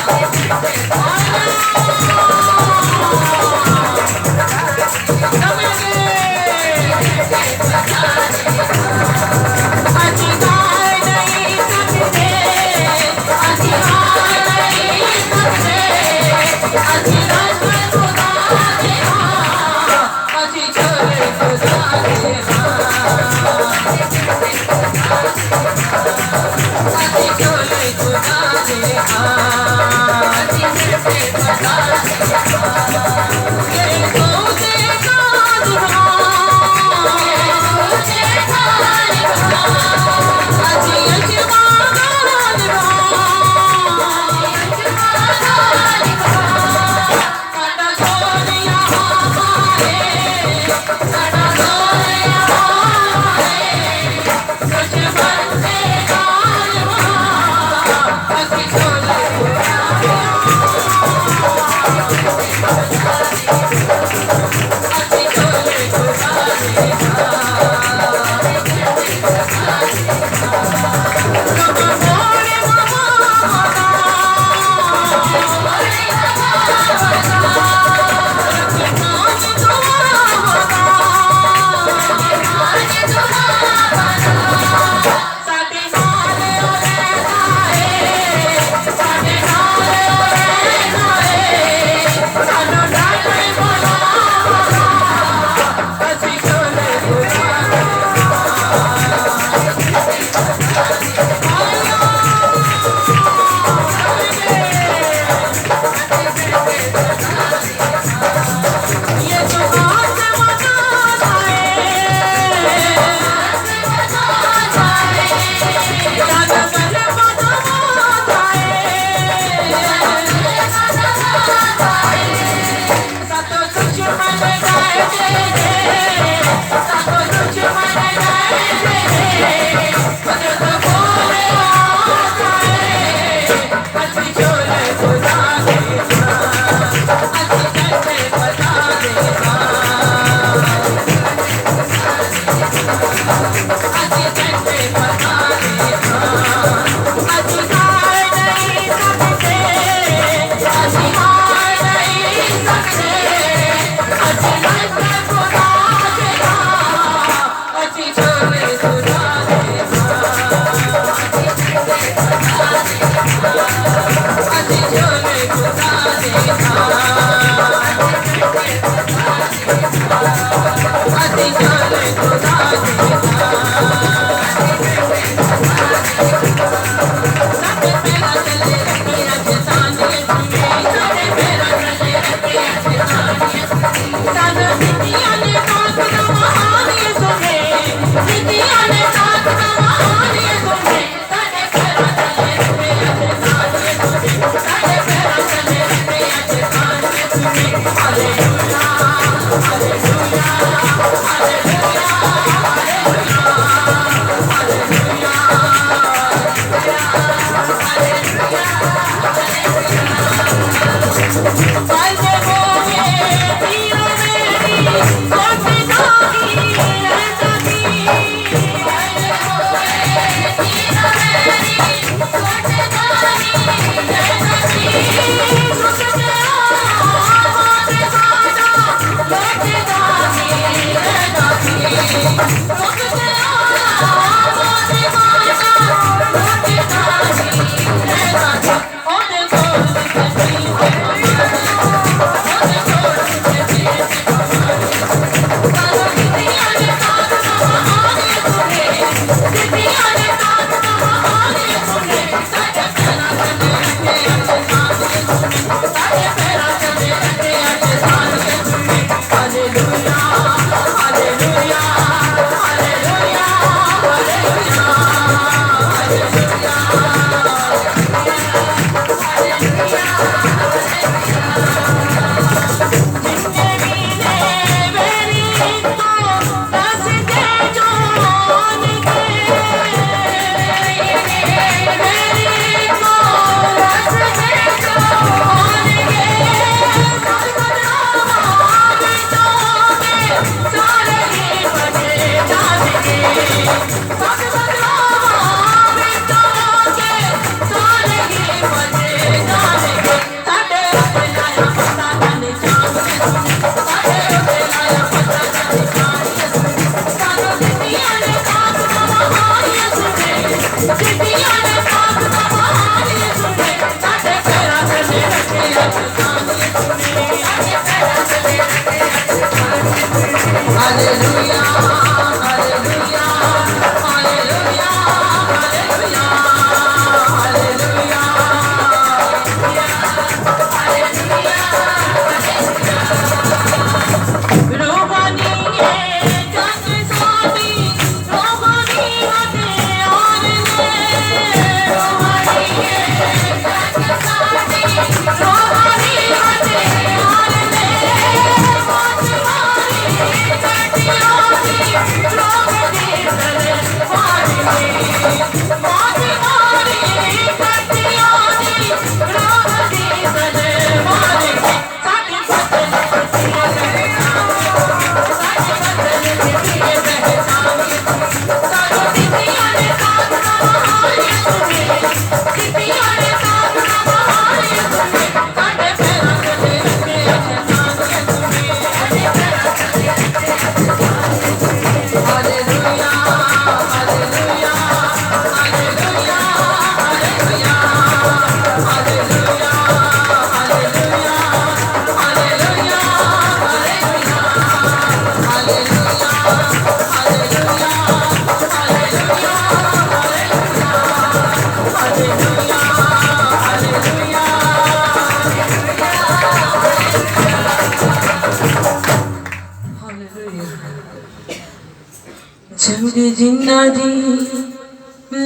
जंग जिन्ना दी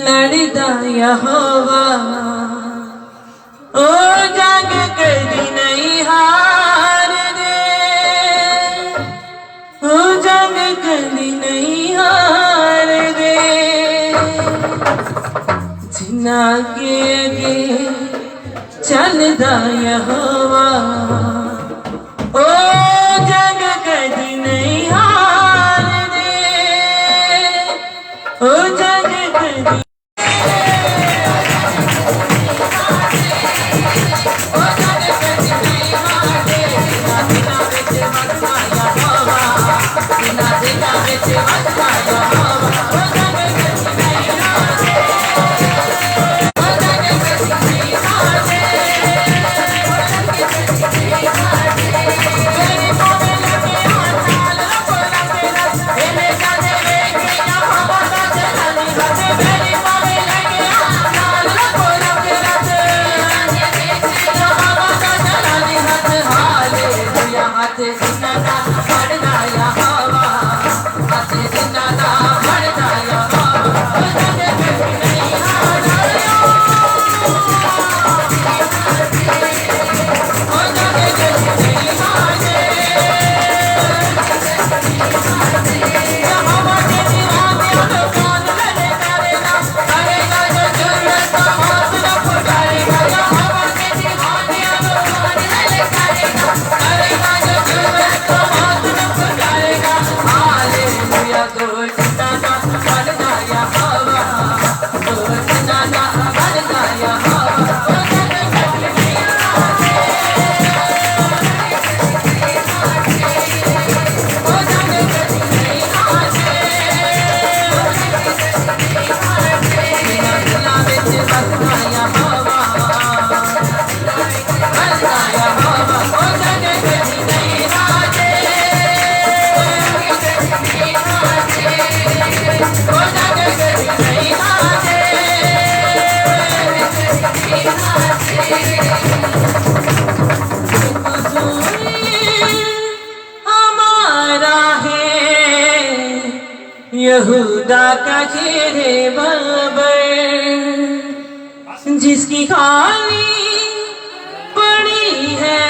लड़दा यहोवा ओ जंग कदी नहीं हार दे ओ जंग कदी नहीं हार दे जिन्ना के अगे चलदा यहोवा ओ जंग कदी नहीं हार दे ओ जंग कदी यहूदा का चेहरे बाबर जिसकी खानी बड़ी है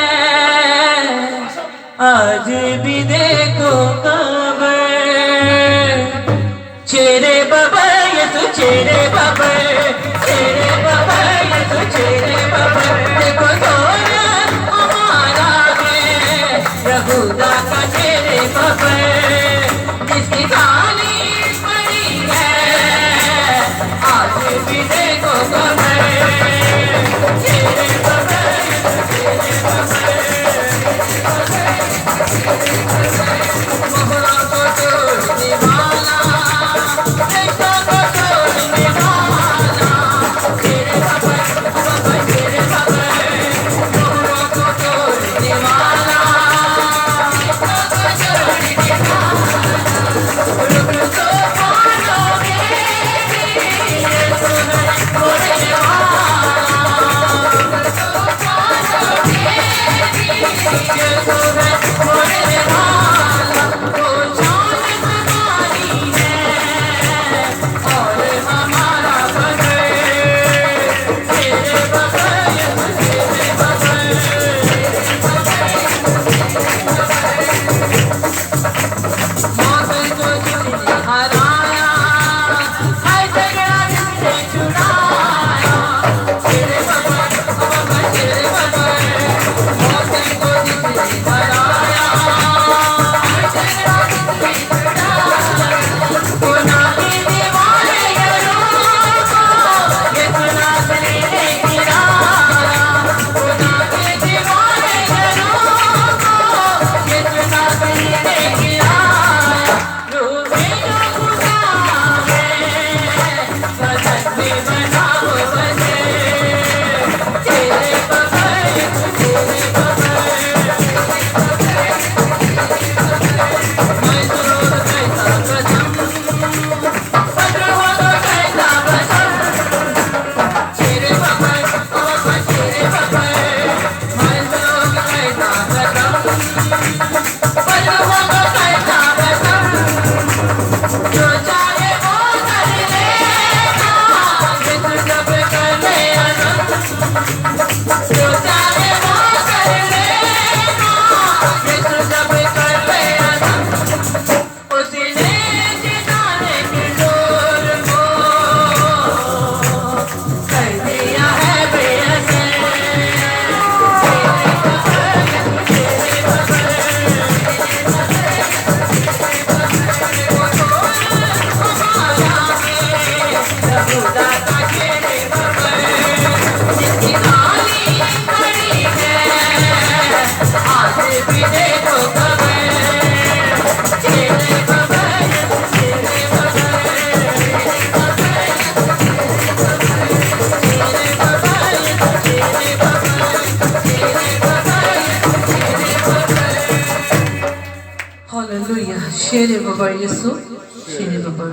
आज भी देखो कबर चेहरे बाबर ये तो चेहरे बाबर चेहरे बाबर ये तो चेहरे बाबर देखो तो हमारा है यहूदा का चेहरे बाबर जिसकी खानी बड़ी है शेर बबर यीशु शेर बबर।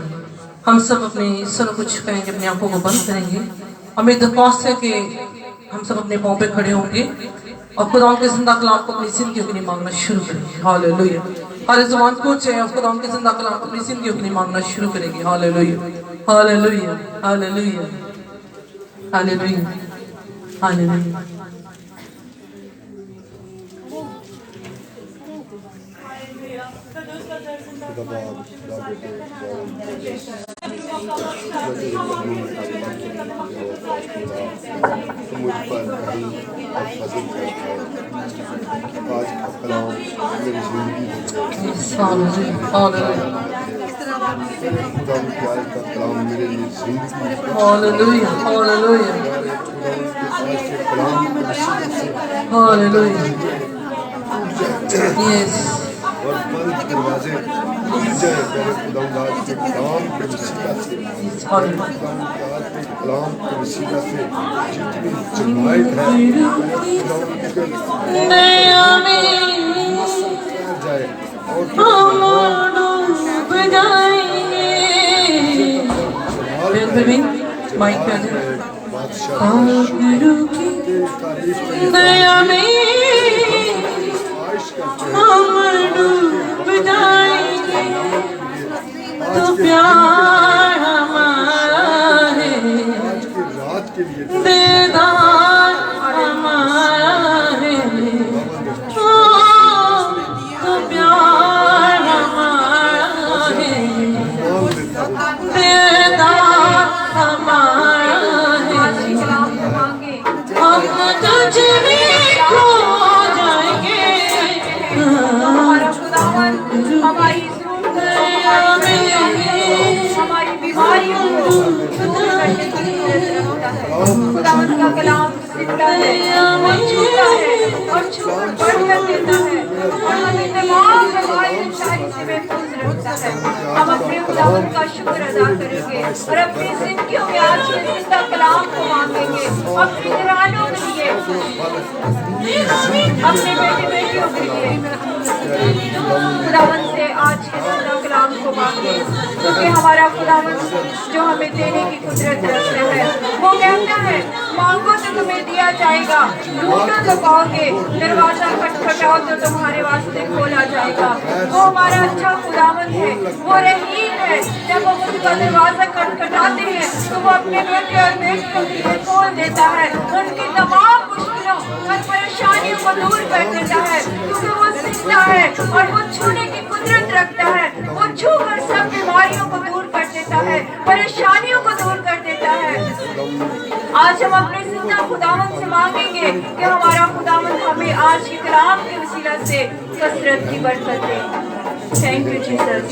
हम सब अपने सरों को झुकाएंगे, अपनी आंखों को बंद करेंगे और मेरी दरख्वास्त है कि हम सब अपने पाँव पे खड़े होंगे और खुदा के जिंदा कलाम को अपनी जिंदगी के लिए मांगना शुरू करेंगे। हालेलुया। हर ज़बान को चाहे खुदा के जिंदा कलाम को अपनी जिंदगी के लिए मांगना शुरू करेंगे। Hallelujah hallelujah hallelujah hallelujah hallelujah. Hallelujah, hallelujah, hallelujah. Yes. और बंद दरवाजे खुल जाए मेरे खुदावंद के कलाम के वसीला से, खुदावंद के कलाम के वसीला से जितनी जमायत है खुदावंद के जाए और माइक पे दया में हम डूब जाएंगे तो प्यार हमारा है, दीदार हमारा है, तो प्यार हमारा है, दीदार हमारा है। हम तुझ में खो जाएंगे, हमारी हमारी बीमारियों को दूर करने की जरूरत है। खुदावंद का कलाम जिंदा है और छूता है और छूकर बढ़कर देता है और हमें तमाम बीमारी सारी से महफूज रखता है। हम अपने खुदावंद का शुक्र अदा करेंगे और अपनी जिंदगियों में आज के जिंदा कलाम को मांगेंगे, अपनी घरानों के लिए, अपने बेटे बेटियों के लिए खुदावंद से आज के जिंदा कलाम को मांगे, क्योंकि हमारा खुदावंद जो हमें देने की कुदरत रखता है वो कहता है मांगो तो तुम्हें दिया जाएगा, ढूंढो तो पाओगे, दरवाजा खटखटाओ तो तुम्हारे वास्ते खोला जाएगा। वो हमारा अच्छा खुदावंद है, वो रहीम है। जब वो उसका दरवाजा खटखटाते हैं तो वो अपने बेटे और बेटियों के लिए खोल देता है, उनकी तमाम मुश्किलों और परेशानियों को दूर कर देता है, क्योंकि वो जिंदा है और वो छूने की कुदरत रखता है। वो छूकर सब बीमारियों को दूर कर देता है, परेशानियों को दूर कर देता है। आज हम अपने जिंदा खुदावंद से मांगेंगे कि हमारा खुदावंद हमें आज के कलाम के वसीला से कसरत की बरकत दे। Thank you Jesus.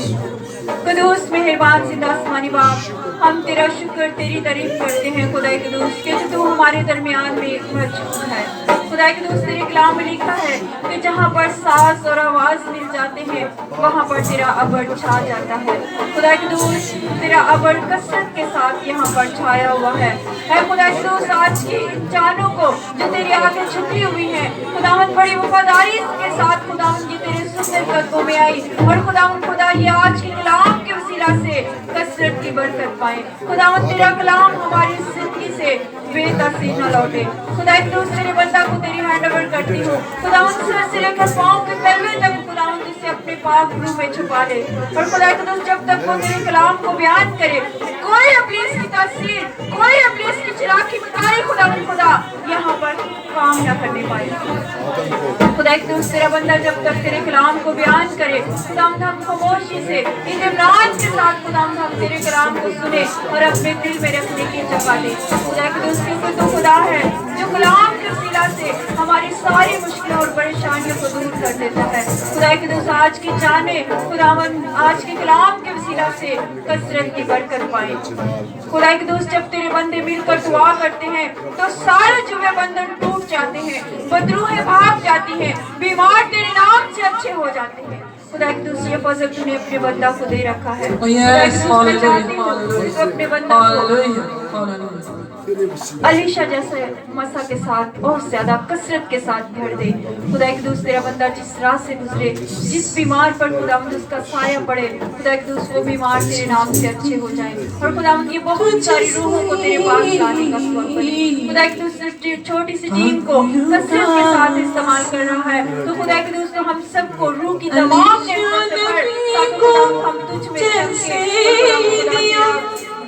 कदूस मेहरबान जिंदा आसमानी बाप, हम तेरा शुक्र तेरी तारीफ करते हैं खुदा कदूस कि तू हमारे दरमियान में मौजूद है। खुदा कदूस तेरे कलाम में लिखा है कि जहाँ पर सांस और आवाज मिल जाते हैं वहाँ पर तेरा अबर छा जाता है। खुदा कदूस तेरा अबर कसरत के साथ यहाँ पर छाया हुआ है। खुदा कदूस आज की जानों को जो तेरे आगे छुपी हुई है खुदावंद बड़ी वफादारी के साथ खुदावंद की तेरे सुंदर कदमों में आई और खुदावंद खुदा ये आज के कलाम के वसीला से कसरत की बरकत पाए। खुदावंद तेरा कलाम हमारी जिंदगी से बेतासीर न लौटे। खुदा कदूस तेरे बंदा को तेरी हैंड ओवर करती हूँ। खुदावंद सिर से लेकर पाँव के तलवे तक खुदावंद इसे अपने पाक रूह में छुपा ले और खुदा कदूस जब तक वो तेरे कलाम को बयान करे कोई अपनी इसकी तासीर, कोई अपनी इसकी चिराकी मिटाई खुदावंद खुदा यहाँ पर काम न करने पाए। खुदा कदूस तेरा बंदा जब तक तेरे कलाम को बयान करे खुदावंद हम खामोशी से इत्मीनान के साथ खुदावंद हम तेरे कलाम को सुने और अपने दिल में रखने की जगह दे। खुदा कदूस क्योंकि तू खुदा है जो कलाम के वसीला से हमारी सारी मुश्किलों और परेशानियों को दूर कर देता है। खुदा कदूस आज की जाने खुदावंद आज के कलाम के वसीला से कसरत की बरकत पाए। खुदा कदूस जब तेरे बंदे मिलकर दुआ करते हैं तो सारे जुए बंधन टूट जाते हैं, बदरूहें भाग जाती हैं, बीमार तेरे नाम से अच्छे हो जाते हैं। खुदा कदूस ये फजल तूने अपने बंदा को दे रखा है। Yes, खुदा कदूस मैं चाहती हूँ, तू अपने बंदा को तेरे वसीले अलीशा जैसे मसा के साथ और ज्यादा कसरत के साथ भर दे खुदा एक दूसरे तेरा बंदा जिस राह से गुजरे, जिस बीमार पर खुदा उसका साया पड़े, खुदा एक दूसरे वो बीमार तेरे नाम से अच्छे हो जाए और खुदा ये बहुत सारी रूहों को तेरे पास लाने का सबब बने। खुदा एक दूसरे छोटी सी टीम को कसरत के साथ इस्तेमाल कर रहा है, तो खुदा एक दूसरे हम सबको रूह की तमाम नेमतों से भर, ताकि खुदा हम तुझ में चमके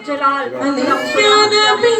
जलाल खुदा के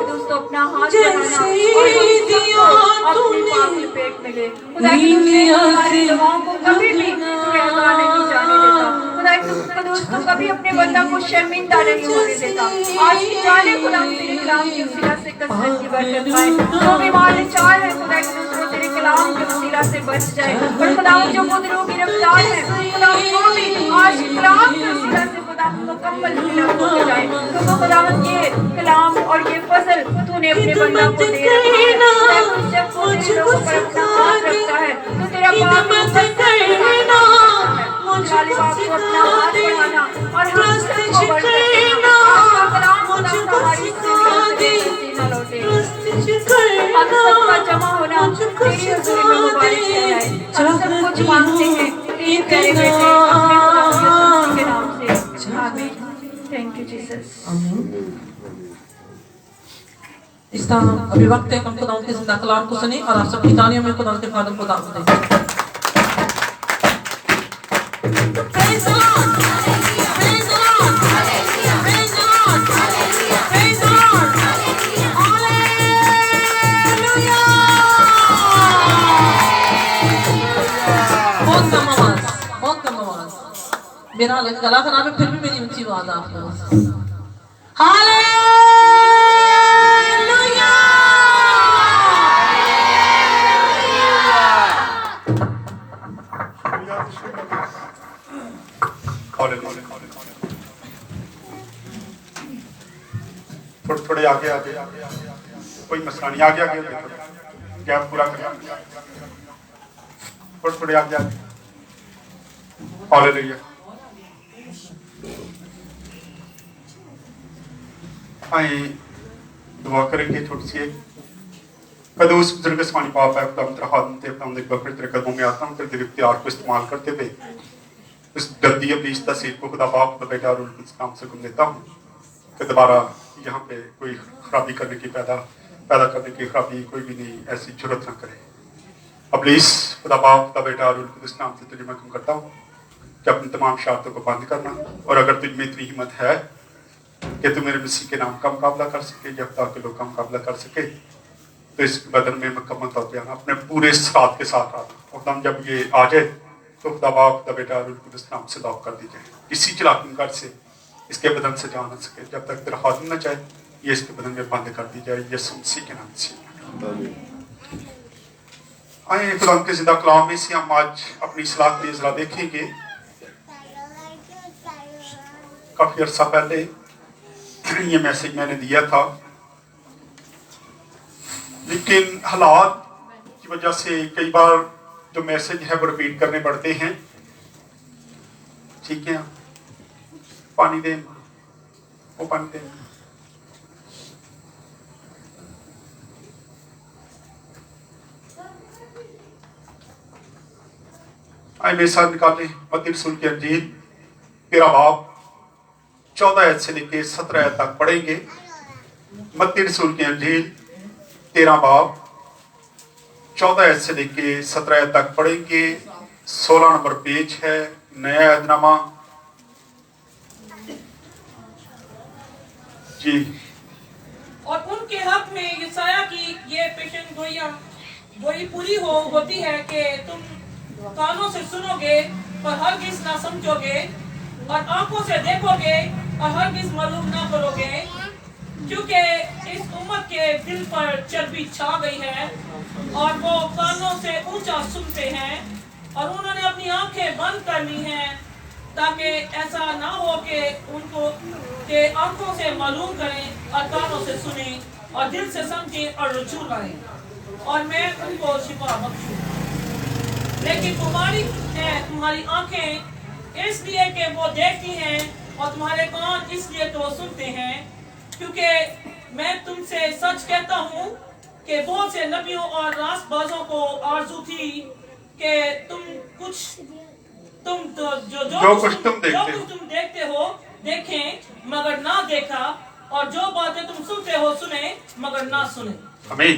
दोस्तों अपना हाथ बढ़ाना और अपने पाक पेट मिले। खुदा के दोस्तों हमारी दुआओं को कभी भी रहता नहीं जाने देता। खुदा के दोस्तों कभी अपने बंदा को शर्मिंदा नहीं होने देता। आज की जाने खुदा तेरे कलाम की वसीला से कसरत की बरकत पाए, जो बीमार चाह है खुदा के दोस्तों तेरे कलाम के वसीला से बच जाए, और खुदा जो मुद्रों की रफ्तार है खुदा वो भी आज कलाम के वसीला से खुदा मुकम्मल हो जाए। तो खुदावंद ये कलाम और ये फसल तूने अपने बंदा को दे रखा है, जब वो तेरे लोगों पर अपना हाथ रखता है तो तेरा पाक करना मुझे बाप को अपना हाथ बढ़ाना और हम सबको बढ़ाना। आपका कलाम खुदा हमारी जिंदगी न लौटे, हम सबका जमा होना तेरी हुजूरी में मुबारक ठहराए। हम सब कुछ मांगते हैं तेरे प्यारे बेटे अपने खुदा यीशु के नाम से, आमीन। Thank you, Jesus. इस तरह अभी वक्त है हम खुदा के जिंदा कलाम को सुने और आप सबकी तालियों में खुदा के खादम को दावत दें। Praise the Lord! Praise the Lord! Praise the Lord! Praise the Lord! Hallelujah! बहुत कम आवाज। मेरा गला खराब है फिर भी मेरी ऊंची आवाज आपको। थोड़े आगे कोई मसला नहीं, आगे गैप पूरा करना, थोड़े आगे हालेलुया। आए दुआ करेंगे छोटी सी। कदूस बुजुर्ग आसमानी बाप है, तेरा हाथ बकरे तेरे कदमों में आता हूँ, तेरे इख्तियार को इस्तेमाल करते हुए इस गद्दी अबलीस तस्वीर को खुदा बाप बेटा और उस काम से गुम देता हूँ कि दोबारा यहाँ पे कोई खराबी करने की पैदा करने की खराबी कोई भी नहीं ऐसी जरूरत न करे। अबलीस खुदा बाप का बेटा और उस नाम से तुझे मैं हुक्म करता हूँ कि अपनी तमाम शर्तों को बंद करना, और अगर तुझ में इतनी हिम्मत है कि तू मेरे मसीह के नाम का मुकाबला कर सके या खुदा के लोग का मुकाबला कर सके, तो इस बदन में मुकम्मल तौर पर आना, अपने पूरे साथ के साथ आना। और जब ये आ जाए तो खुदा बाप का बेटा और उस नाम से लॉक कर दी जाए। किसी चलाकिंग से इसके बदन से जा न सके, जब तक तेरा खादिम न चाहे ये इसके बदन में बंद कर दी जाए, यीशु मसीह के नाम से। आए खुदा के जिंदा कलाम में से हम आज अपनी सलाह के जरा देखेंगे। काफी अर्सा पहले ये मैसेज मैंने दिया था, लेकिन हालात की वजह से कई बार जो मैसेज है वो रिपीट करने पड़ते हैं। ठीक है, पानी दें, वो पानी दें। आए मेरे साथ निकाले मत्ती रसूल की अंजील 13 बाब 14 आयत से लेके 17 आयत तक पढ़ेंगे। मत्ती रसूल की अंजील 13 बाब 14 आयत से लेके 17 आयत तक पढ़ेंगे। 16 नंबर पेज है, नया ऐदनामा जी। और उनके हक में यसाया की ये पेशन गोई पूरी होती है कि तुम कानों से सुनोगे पर हरगिज ना समझोगे, और आंखों से देखोगे और हरगिज मालूम ना करोगे, क्योंकि इस उम्मत के दिल पर चर्बी छा गई है और वो कानों से ऊंचा सुनते हैं और उन्होंने अपनी आंखें बंद कर ली हैं, ताकि ऐसा ना हो कि उनको के आंखों से मालूम करें और कानों से सुने और दिल से समझें और रुजू लाएं और मैं उनको शिफा बख्शूं। लेकिन तुम्हारी आंखें इसलिए कि वो देखती हैं और तुम्हारे कान इसलिए तो सुनते हैं। क्योंकि मैं तुमसे सच कहता हूँ कि बहुत से नबियों और रास्तबाजों को आरज़ू थी कि तुम जो कुछ तुम देखते हो देखें मगर ना देखा, और जो बातें तुम सुनते हो सुने मगर ना सुने। आमीन।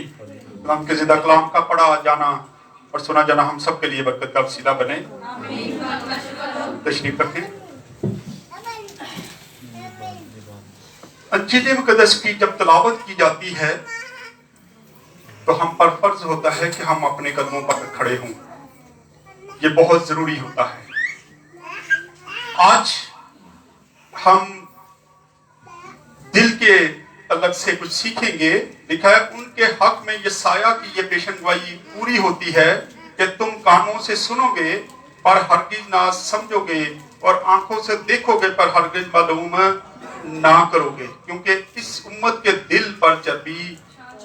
कलाम के ज़िंदा कलाम का पढ़ा जाना और सुना जाना हम सब के लिए बरकत का वसीला बने। तशरीफ रखें। अंजील मुक़द्दस की जब तिलावत की जाती है तो हम पर फर्ज होता है कि हम अपने कदमों पर खड़े हों। ये बहुत जरूरी होता है। आज हम दिल के अलग से कुछ सीखेंगे। लिखा है उनके हक में यशायाह की ये पेशनगोई पूरी होती है कि तुम कानों से सुनोगे पर हरगिज ना समझोगे और आंखों से देखोगे पर हरगिज मालूम ना करोगे, क्योंकि इस उम्मत के दिल पर चर्बी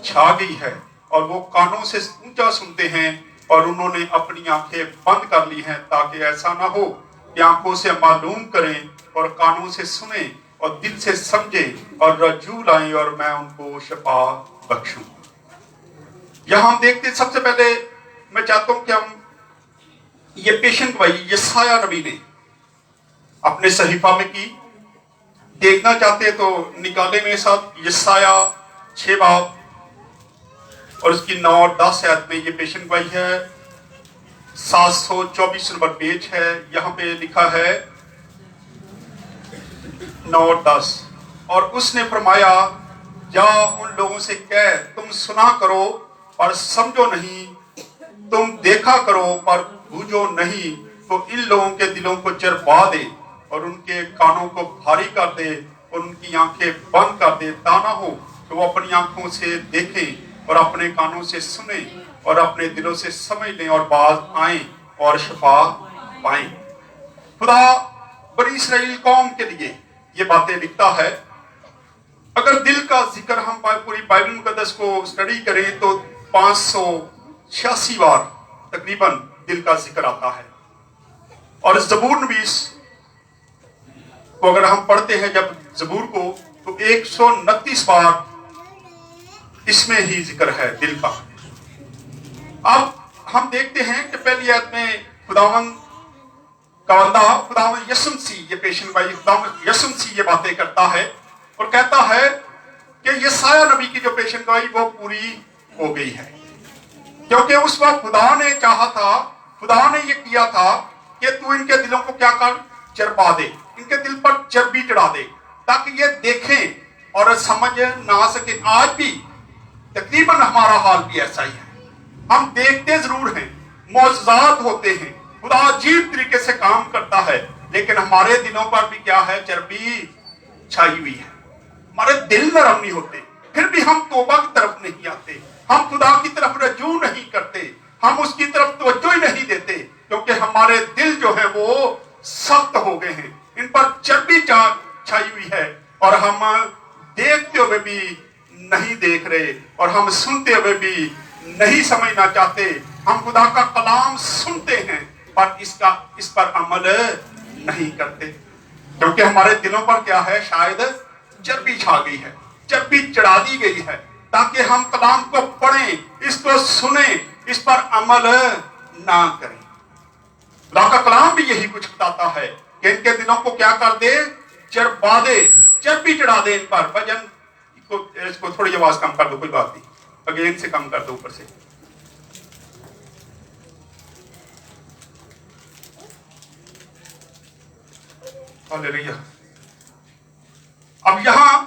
छा गई है और वो कानों से ऊंचा सुनते हैं और उन्होंने अपनी आंखें बंद कर ली हैं, ताकि ऐसा ना हो कि आंखों से मालूम करें और कानों से सुने और दिल से समझे और रजू लाएं और मैं उनको शफा बख्शूं। यहां हम देखते, सबसे पहले मैं चाहता हूं कि हम ये पेशेंगोई यशायाह नबी ने अपने सहीफा में की। देखना चाहते तो निकाले मेरे साथ यशायाह 6 बाब और उसकी 9 और 10 आयत में ये पेशेंगोई है। 724 नंबर पेज है। यहाँ पे लिखा है 9 और 10, और उसने फरमाया जा उन लोगों से कह तुम सुना करो पर समझो नहीं, तुम देखा करो पर बूझो नहीं, तो इन लोगों के दिलों को चरपा दे और उनके कानों को भारी कर दे और उनकी आंखें बंद कर दे, ता ना हो तो वो अपनी आंखों से देखें और अपने कानों से सुने और अपने दिलों से समझ लें और बाज आए और शफा पाएं। खुदा बनी इसराइल कौम के लिए ये बातें लिखता है। अगर दिल का जिक्र हम पूरी बाइबल मुकद्दस को स्टडी करें तो 586 बार तकरीबन दिल का जिक्र आता है। और ज़बूर नवीस को अगर हम पढ़ते हैं जब ज़बूर को, तो 129 बार इसमें ही जिक्र है दिल का। अब हम देखते हैं कि पहली आयत में खुदावंद का बंदा खुदावंद यीशु मसीह ये पेशेंगोई खुदावंद यीशु मसीह ये बातें करता है और कहता है कि यशायाह नबी की जो पेशेंगोई वो पूरी हो गई है, क्योंकि उस वक्त खुदा ने चाहा था, खुदा ने ये किया था कि तू इनके दिलों को क्या कर, चरपा दे, इनके दिल पर चर्बी चढ़ा दे ताकि ये देखें और समझ ना सके। आज भी तकरीबन हमारा हाल भी ऐसा ही है। हम देखते जरूर हैं, मौजज़ात होते हैं, खुदा अजीब तरीके से काम करता है, लेकिन हमारे दिलों पर भी क्या है, चर्बी छाई हुई है। हमारे दिल नरम नहीं होते, फिर भी हम तौबा की तरफ नहीं आते, हम खुदा की तरफ रजू नहीं करते, हम उसकी तरफ तवज्जो ही नहीं देते, क्योंकि हमारे दिल जो है वो सख्त हो गए हैं, इन पर चर्बी छाई हुई है और हम देखते हुए भी नहीं देख रहे और हम सुनते हुए भी नहीं समझना चाहते। हम खुदा का कलाम सुनते हैं पर इस पर अमल नहीं करते, क्योंकि हमारे दिलों पर क्या है, शायद चर्बी छा गई है, चर्बी चढ़ा दी गई है, ताकि हम कलाम को पढ़ें, इसको सुने, इस पर अमल ना करें। खुदा का कलाम भी यही कुछ बताता है कि इनके दिलों को क्या कर दे, चरपा दे, चर्बी चढ़ा दे इन पर। भजन इसको थोड़ी आवाज कम कर दो, कोई बात नहीं, अगेन से कम कर दो ऊपर से। हालेलुया। अब यहां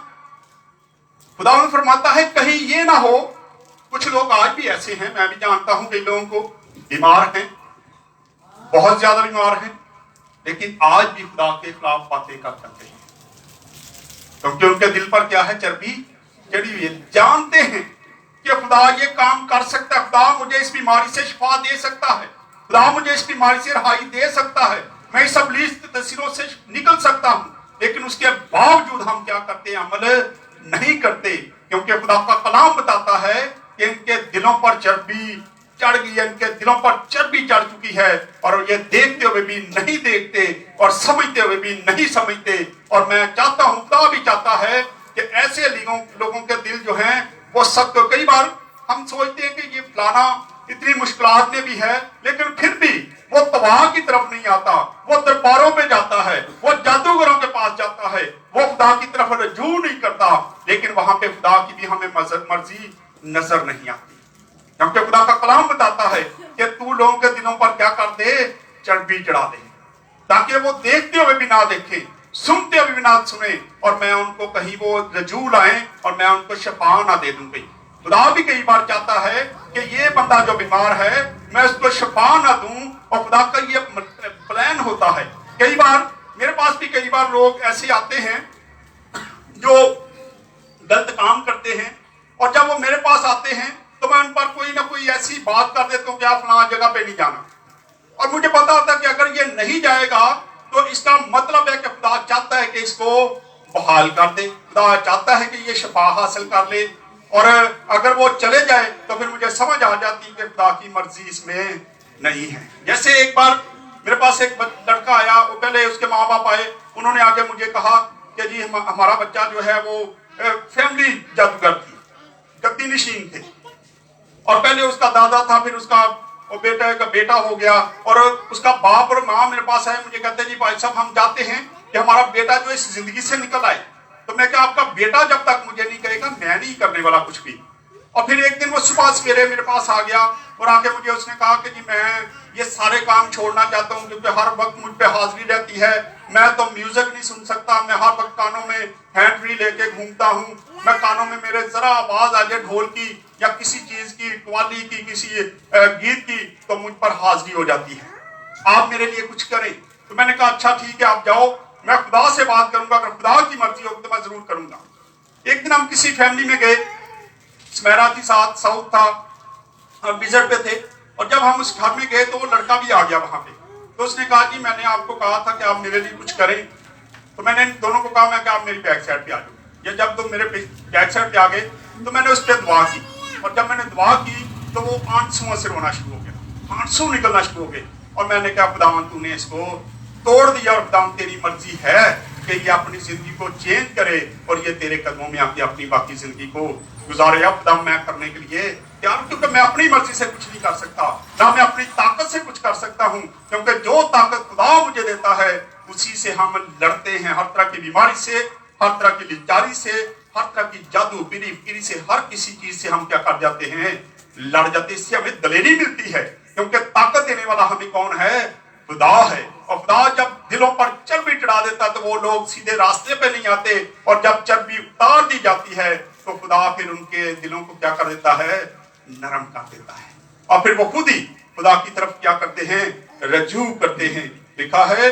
खुदावंद फरमाता है कहीं ये ना हो, कुछ लोग आज भी ऐसे हैं, मैं भी जानता हूं कई लोगों को, बीमार हैं, बहुत ज्यादा बीमार हैं, लेकिन आज भी खुदा के खिलाफ बातें करते हैं, क्योंकि उनके दिल पर क्या है, चर्बी चढ़ी हुई है। जानते हैं कि खुदा ये काम कर सकता है, खुदा मुझे इस बीमारी से शिफा दे सकता है, खुदा मुझे इस बीमारी से रिहाई दे सकता है, मैं इस इब्लीस के तसीरों से निकल सकता हूं, लेकिन उसके बावजूद हम क्या करते हैं, अमल नहीं करते, क्योंकि खुदा का कलाम बताता है कि इनके दिलों पर चर्बी चढ़ गई है, इनके दिलों पर चर्बी चढ़ चुकी है और ये देखते हुए भी नहीं देखते और समझते हुए भी नहीं समझते। और मैं चाहता हूं, खुदा भी चाहता है कि ऐसे लोगों के दिल जो हैं वो सख्त हो। कई बार हम सोचते हैं कि ये फलाना इतनी मुश्किलात में भी है, लेकिन फिर भी वो तबाह की तरफ नहीं आता, वो दरबारों पे जाता है, वो जादूगरों के पास जाता है, वो खुदा की तरफ रजू नहीं करता, लेकिन वहां पे खुदा की भी हमें मर्जी नजर नहीं आती। क्योंकि खुदा का कलाम बताता है कि तू लोगों के दिलों पर क्या कर दे, चर्बी चढ़ा दे, ताकि वो देखते हुए भी ना देखें, सुनते हुए भी ना सुने, और मैं उनको कहीं वो रजू लाए और मैं उनको शफा ना दे दूं। खुदा भी कई बार चाहता है कि ये बंदा जो बीमार है मैं उसको शफा ना दूं, और खुदा का ये प्लान होता है। कई बार मेरे पास भी कई बार लोग ऐसे आते हैं जो गलत काम करते हैं, और जब वो मेरे पास आते हैं तो मैं उन पर कोई ना कोई ऐसी बात कर देता हूँ कि आप फलां जगह पे नहीं जाना, और मुझे पता होता है कि अगर ये नहीं जाएगा तो इसका मतलब है कि खुदा चाहता है कि इसको बहाल कर दे, खुदा चाहता है कि ये शफा हासिल कर ले, और अगर वो चले जाए तो फिर मुझे समझ आ जाती है कि खुदा की मर्जी इसमें नहीं है। जैसे एक बार मेरे पास एक लड़का आया, वो पहले उसके माँ बाप आए, उन्होंने आगे मुझे कहा कि जी हमारा बच्चा जो है वो फैमिली जादूगर थी, गद्दी नशीन थे, और पहले उसका दादा था, फिर उसका वो बेटा हो गया, और उसका बाप और माँ मेरे पास आए, मुझे कहते जी भाई साहब हम चाहते हैं कि हमारा बेटा जो इस जिंदगी से निकल आए। तो मैं क्या, आपका बेटा जब तक मुझे नहीं कहेगा मैं नहीं करने वाला कुछ भी। और फिर एक दिन वो सुबह सवेरे मेरे पास आ गया और आके मुझे उसने कहा कि जी मैं ये सारे काम छोड़ना चाहता हूँ, क्योंकि हर वक्त मुझ पे हाजिरी रहती है, मैं तो म्यूजिक नहीं सुन सकता, मैं हर वक्त कानों में हैंड फ्री लेके घूमता हूँ, मैं कानों में मेरे जरा आवाज आ जाए ढोल की या किसी चीज की, कव्वाली की, किसी गीत की, तो मुझ पर हाजिरी हो जाती है, आप मेरे लिए कुछ करें। तो मैंने कहा अच्छा ठीक है आप जाओ, मैं खुदा से बात करूंगा, अगर खुदा की मर्जी होगी तो मैं जरूर करूंगा। एक दिन हम किसी फैमिली में गए, स्मैरा थी साथ, साउथ था, हम विजिट पे थे, और जब हम उस घर में गए तो वो लड़का भी आ गया वहां पे। तो उसने कहा कि मैंने आपको कहा था कि आप मेरे लिए कुछ करें। तो मैंने दोनों को कहा मैं कि आप मेरी बैक साइड पे आ जाओ। ये जब तुम मेरे बैक साइड पे आ गए तो मैंने उस पर दुआ की, और जब मैंने दुआ की तो वो आंसुओं से रोना शुरू हो गया, आंसू निकलना शुरू हो गए, और मैंने कहा खुदावन तूने इसको तोड़ दिया, और खुदावन तेरी मर्जी है कि ये अपनी जिंदगी को चेंज करे और ये तेरे कदमों में आके अपनी बाकी जिंदगी को गुजारे। अब खुदा मैं करने के लिए तैयार, क्योंकि मैं अपनी मर्जी से कुछ नहीं कर सकता, ना मैं अपनी ताकत से कुछ कर सकता हूँ, क्योंकि जो ताकत खुदा मुझे देता है उसी से हम लड़ते हैं, हर तरह की बीमारी से, हर तरह की लाचारी से, हर तरह की जादू पीरी फिक्री से, हर किसी चीज से हम क्या कर जाते हैं, लड़ जाते। इससे हमें दलेरी मिलती है, क्योंकि ताकत देने वाला हमें कौन है, खुदा है। और खुदा जब दिलों पर चर्बी चढ़ा देता तो वो लोग सीधे रास्ते पे नहीं आते, और जब चर्बी उतार दी जाती है तो खुदा फिर उनके दिलों को क्या कर देता है, नरम कर देता है, और फिर वो खुद ही खुदा की तरफ क्या करते हैं, रजू करते हैं। लिखा है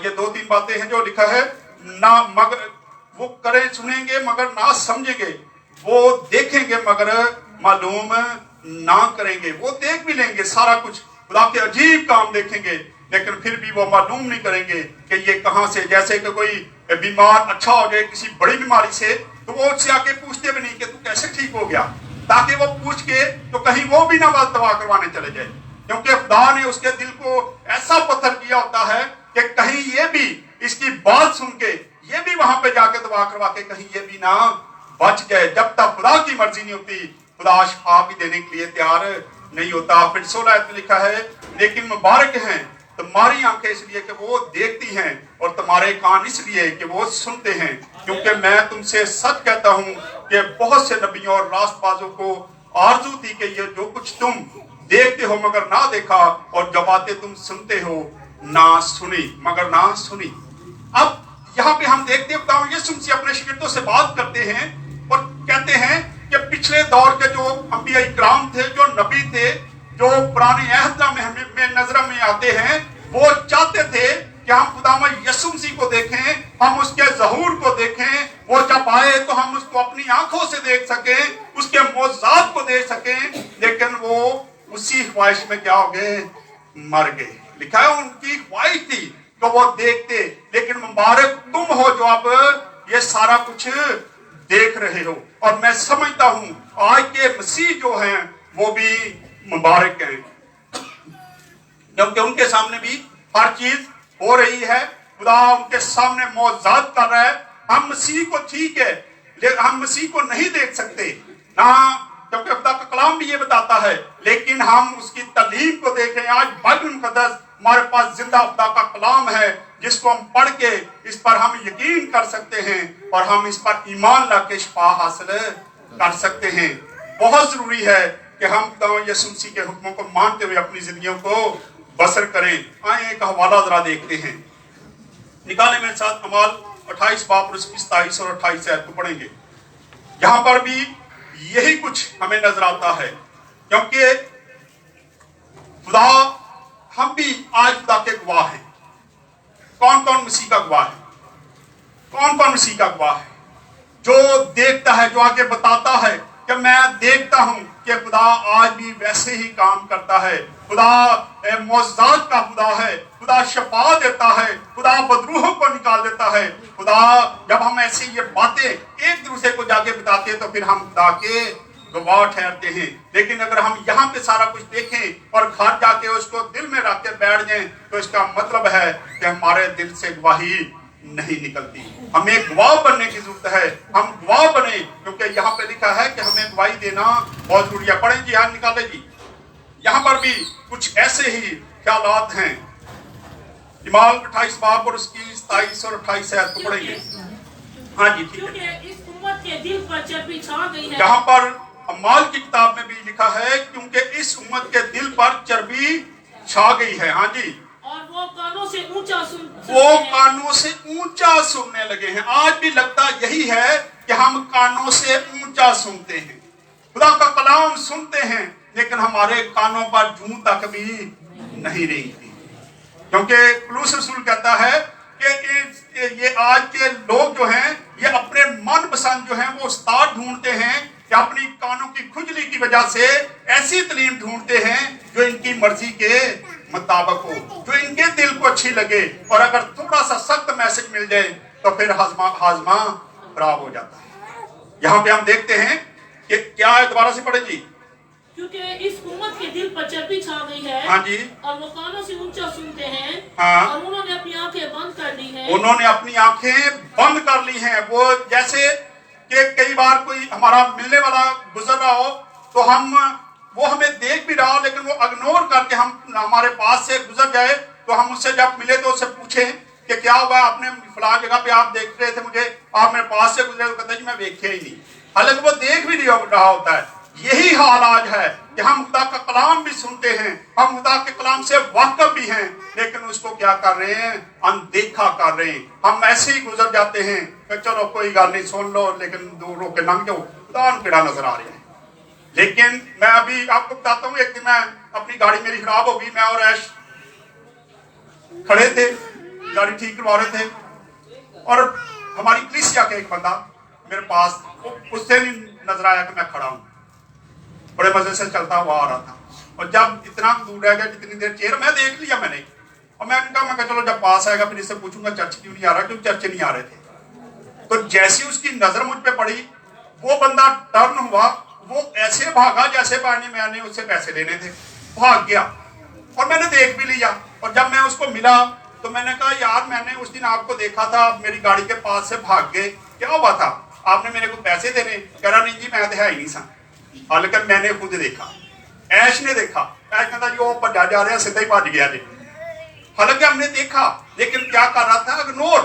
ये 2-3 बातें हैं जो लिखा है, ना मगर वो करें सुनेंगे मगर ना समझेंगे, वो देखेंगे मगर मालूम ना करेंगे। वो देख भी लेंगे सारा कुछ, खुदा के अजीब काम देखेंगे, लेकिन फिर भी वो मालूम नहीं करेंगे कि ये कहां से। जैसे कि कोई बीमार अच्छा हो जाए किसी बड़ी बीमारी से, तो वो उससे आके पूछते भी नहीं कि तू कैसे ठीक हो गया, ताकि वो पूछ के तो कहीं वो भी ना बात दवा करवाने चले जाए, क्योंकि खुदा ने उसके दिल को ऐसा पत्थर किया होता है कि कहीं ये भी इसकी बात सुन के ये भी वहां पे जाके दवा करवा के कहीं ये भी ना बच जाए। जब तक खुदा की मर्जी नहीं होती खुदा शिफा भी देने के लिए तैयार नहीं होता। फिर 16 में लिखा है, लेकिन मुबारक हैं तुम्हारी आंखें इसलिए कि वो देखती हैं, और तुम्हारे कान इसलिए कि वो सुनते हैं, क्योंकि मैं तुमसे सच कहता हूं कि बहुत से नबियों और रास्तबाजों को आरजू थी कि ये जो कुछ तुम देखते हो मगर ना देखा, और जो बातें तुम सुनते हो ना सुनी मगर ना सुनी। अब यहाँ पे हम देखते हैं यीशु मसीह अपने शिगिर्दों से बात करते हैं और कहते हैं कि पिछले दौर के जो अंबिया इकराम थे, जो नबी थे, जो पुराने अहद में नजर में आते हैं, वो चाहते थे कि हम खुदाम यीशु मसीह को देखें, हम उसके ज़हूर को देखें, वो जब आए तो हम उसको अपनी आंखों से देख सकें, उसके मौजज़ात को देख सकें, लेकिन वो उसी ख्वाहिश में क्या हो गए, मर गए। लिखा है उनकी ख्वाहिश थी तो वो देखते, लेकिन मुबारक तुम हो जो अब ये सारा कुछ देख रहे हो। और मैं समझता हूं आज के मसीह जो हैं वो भी मुबारक हैं, क्योंकि उनके सामने भी हर चीज हो रही है, खुदा उनके सामने मौजज़ात कर रहा है। हम मसीह को ठीक है हम मसीह को नहीं देख सकते ना, क्योंकि खुदा का कलाम भी ये बताता है, लेकिन हम उसकी तालीम को देख रहे हैं। आज बाइबल मुकद्दस हमारे पास जिंदा खुदा का कलाम है, जिसको हम पढ़ के इस पर हम यकीन कर सकते हैं और हम इस पर ईमान लाके शिफा हासिल कर सकते हैं। बहुत जरूरी है कि हम खुदा यीशु मसीह के हुक्मों को मानते हुए अपनी जिंदगियों को बसर करें। आए एक हवाला जरा देखते हैं, निकाले मेरे साथ अमाल 28 बाब और उसकी 27 और 28 आयत को पढ़ेंगे। यहाँ पर भी यही कुछ हमें नजर आता है, क्योंकि खुदा, हम भी आज खुदा के गवाह हैं। कौन कौन मसीह का गवाह है? कौन कौन मसीह का गवाह है? जो देखता है, जो आगे बताता है कि मैं देखता हूं कि खुदा आज भी वैसे ही काम करता है। खुदा मौजूद का खुदा है, खुदा शफा देता है, खुदा बदरूहों को निकाल देता है। खुदा, जब हम ऐसी ये बातें एक दूसरे को जाके बताते हैं तो फिर हम खुदा के गवाह ठहरते हैं। लेकिन अगर हम यहाँ पे सारा कुछ देखें और घर जाके उसको दिल में रख के बैठ जाएं तो इसका मतलब है कि हमारे दिल से गवाही नहीं निकलती। हमें गवाह बनने की जरूरत है, हम गवाह बने, क्योंकि यहाँ पे लिखा है कि हमें गवाही देना बहुत जरूरी है। पढ़ें जी, हाँ निकाले जी। यहाँ पर भी कुछ ऐसे ही ख्यालात हैं। इमाल 28 बाब और उसकी 27 और 28 आयत को पढ़ेंगे। हाँ जी, ठीक है। क्योंकि इस उम्मत के दिल पर चर्बी छा गई है। यहाँ पर अमाल की किताब में भी लिखा है, क्योंकि इस उम्मत के दिल पर चर्बी छा गई है। हाँ जी, और वो कानों से ऊंचा सुनने लगे हैं। आज भी लगता यही है कि हम कानों से ऊंचा सुनते हैं, खुदा का कलाम सुनते हैं, लेकिन हमारे कानों पर जूं तक भी नहीं रेंगती। क्योंकि पौलुस रसूल कहता है कि ये आज के लोग जो हैं, ये अपने मन पसंद जो हैं वो उस्ताद ढूंढते हैं, या अपनी कानों की खुजली की वजह से ऐसी तालीम ढूंढते हैं जो इनकी मर्जी के मुताबिक हो, जो इनके दिल को अच्छी लगे। और अगर थोड़ा सा सख्त मैसेज मिल जाए तो फिर हाजमा खराब हो जाता है। यहाँ पे हम देखते हैं कि क्या है, दोबारा से पढ़े जी। क्योंकि इस उम्मत के दिल पर चर्बी छा गई है। हाँ जी। और वो कानों से ऊंचा सुनते हैं। हाँ। और उन्होंने अपनी आंखें बंद कर ली हैं। उन्होंने अपनी आंखें बंद कर ली हैं। वो जैसे कि कई बार कोई हमारा मिलने वाला गुजर रहा हो तो वो हमें देख भी रहा हो, लेकिन वो इग्नोर करके हम हमारे पास से गुजर जाए, तो हम उससे जब मिले तो उससे पूछें कि क्या हुआ, आपने फलां जगह पे आप देख रहे थे मुझे, आप मेरे पास से गुजरे, तो कहते हैं जी मैं देखा ही नहीं, हालांकि वो देख भी नहीं रहा होता है। यही हाल आज है कि हम खुदा का कलाम भी सुनते हैं, हम खुदा के कलाम से वाकिफ भी हैं, लेकिन उसको क्या कर रहे हैं, अनदेखा कर रहे हैं। हम ऐसे ही गुजर जाते हैं कि चलो कोई गल नहीं, सुन लो, लेकिन दूर होके लंघ जाओ, खुदा कीड़ा नजर आ रहा है। लेकिन मैं अभी आपको बताता हूँ, एक दिन मैं अपनी गाड़ी मेरी खराब हो गई, मैं और ऐश खड़े थे, गाड़ी ठीक करवा रहे थे, और हमारी कलीसिया का एक बंदा मेरे पास, उससे नहीं नजर आया कि मैं खड़ा हूँ, बड़े मजे से चलता हुआ आ रहा था। और जब इतना दूर रह गया, जितनी देर चेयर मैं देख लिया मैंने, और मैंने कहा चलो जब पास आएगा फिर इससे पूछूंगा चर्च क्यों नहीं आ रहा, क्योंकि चर्च नहीं आ रहे थे। तो जैसी उसकी नजर मुझ पे पड़ी, वो बंदा टर्न हुआ, वो ऐसे भागा जैसे मैंने उससे पैसे लेने थे, भाग गया। और मैंने देख भी लिया, और जब मैं उसको मिला तो मैंने कहा यार मैंने उस दिन आपको देखा था, आप मेरी गाड़ी के पास से भाग गए, क्या हुआ था, आपने मेरे को पैसे देने? कह रहा नहीं जी मैं तो है ही नहीं सा। हालांकि मैंने खुद देखा, ऐश ने देखा, ऐश कहता जी वो भजा जा रहा, सीधा ही भज गया जी। हालांकि हमने देखा, लेकिन क्या कर रहा था, इग्नोर,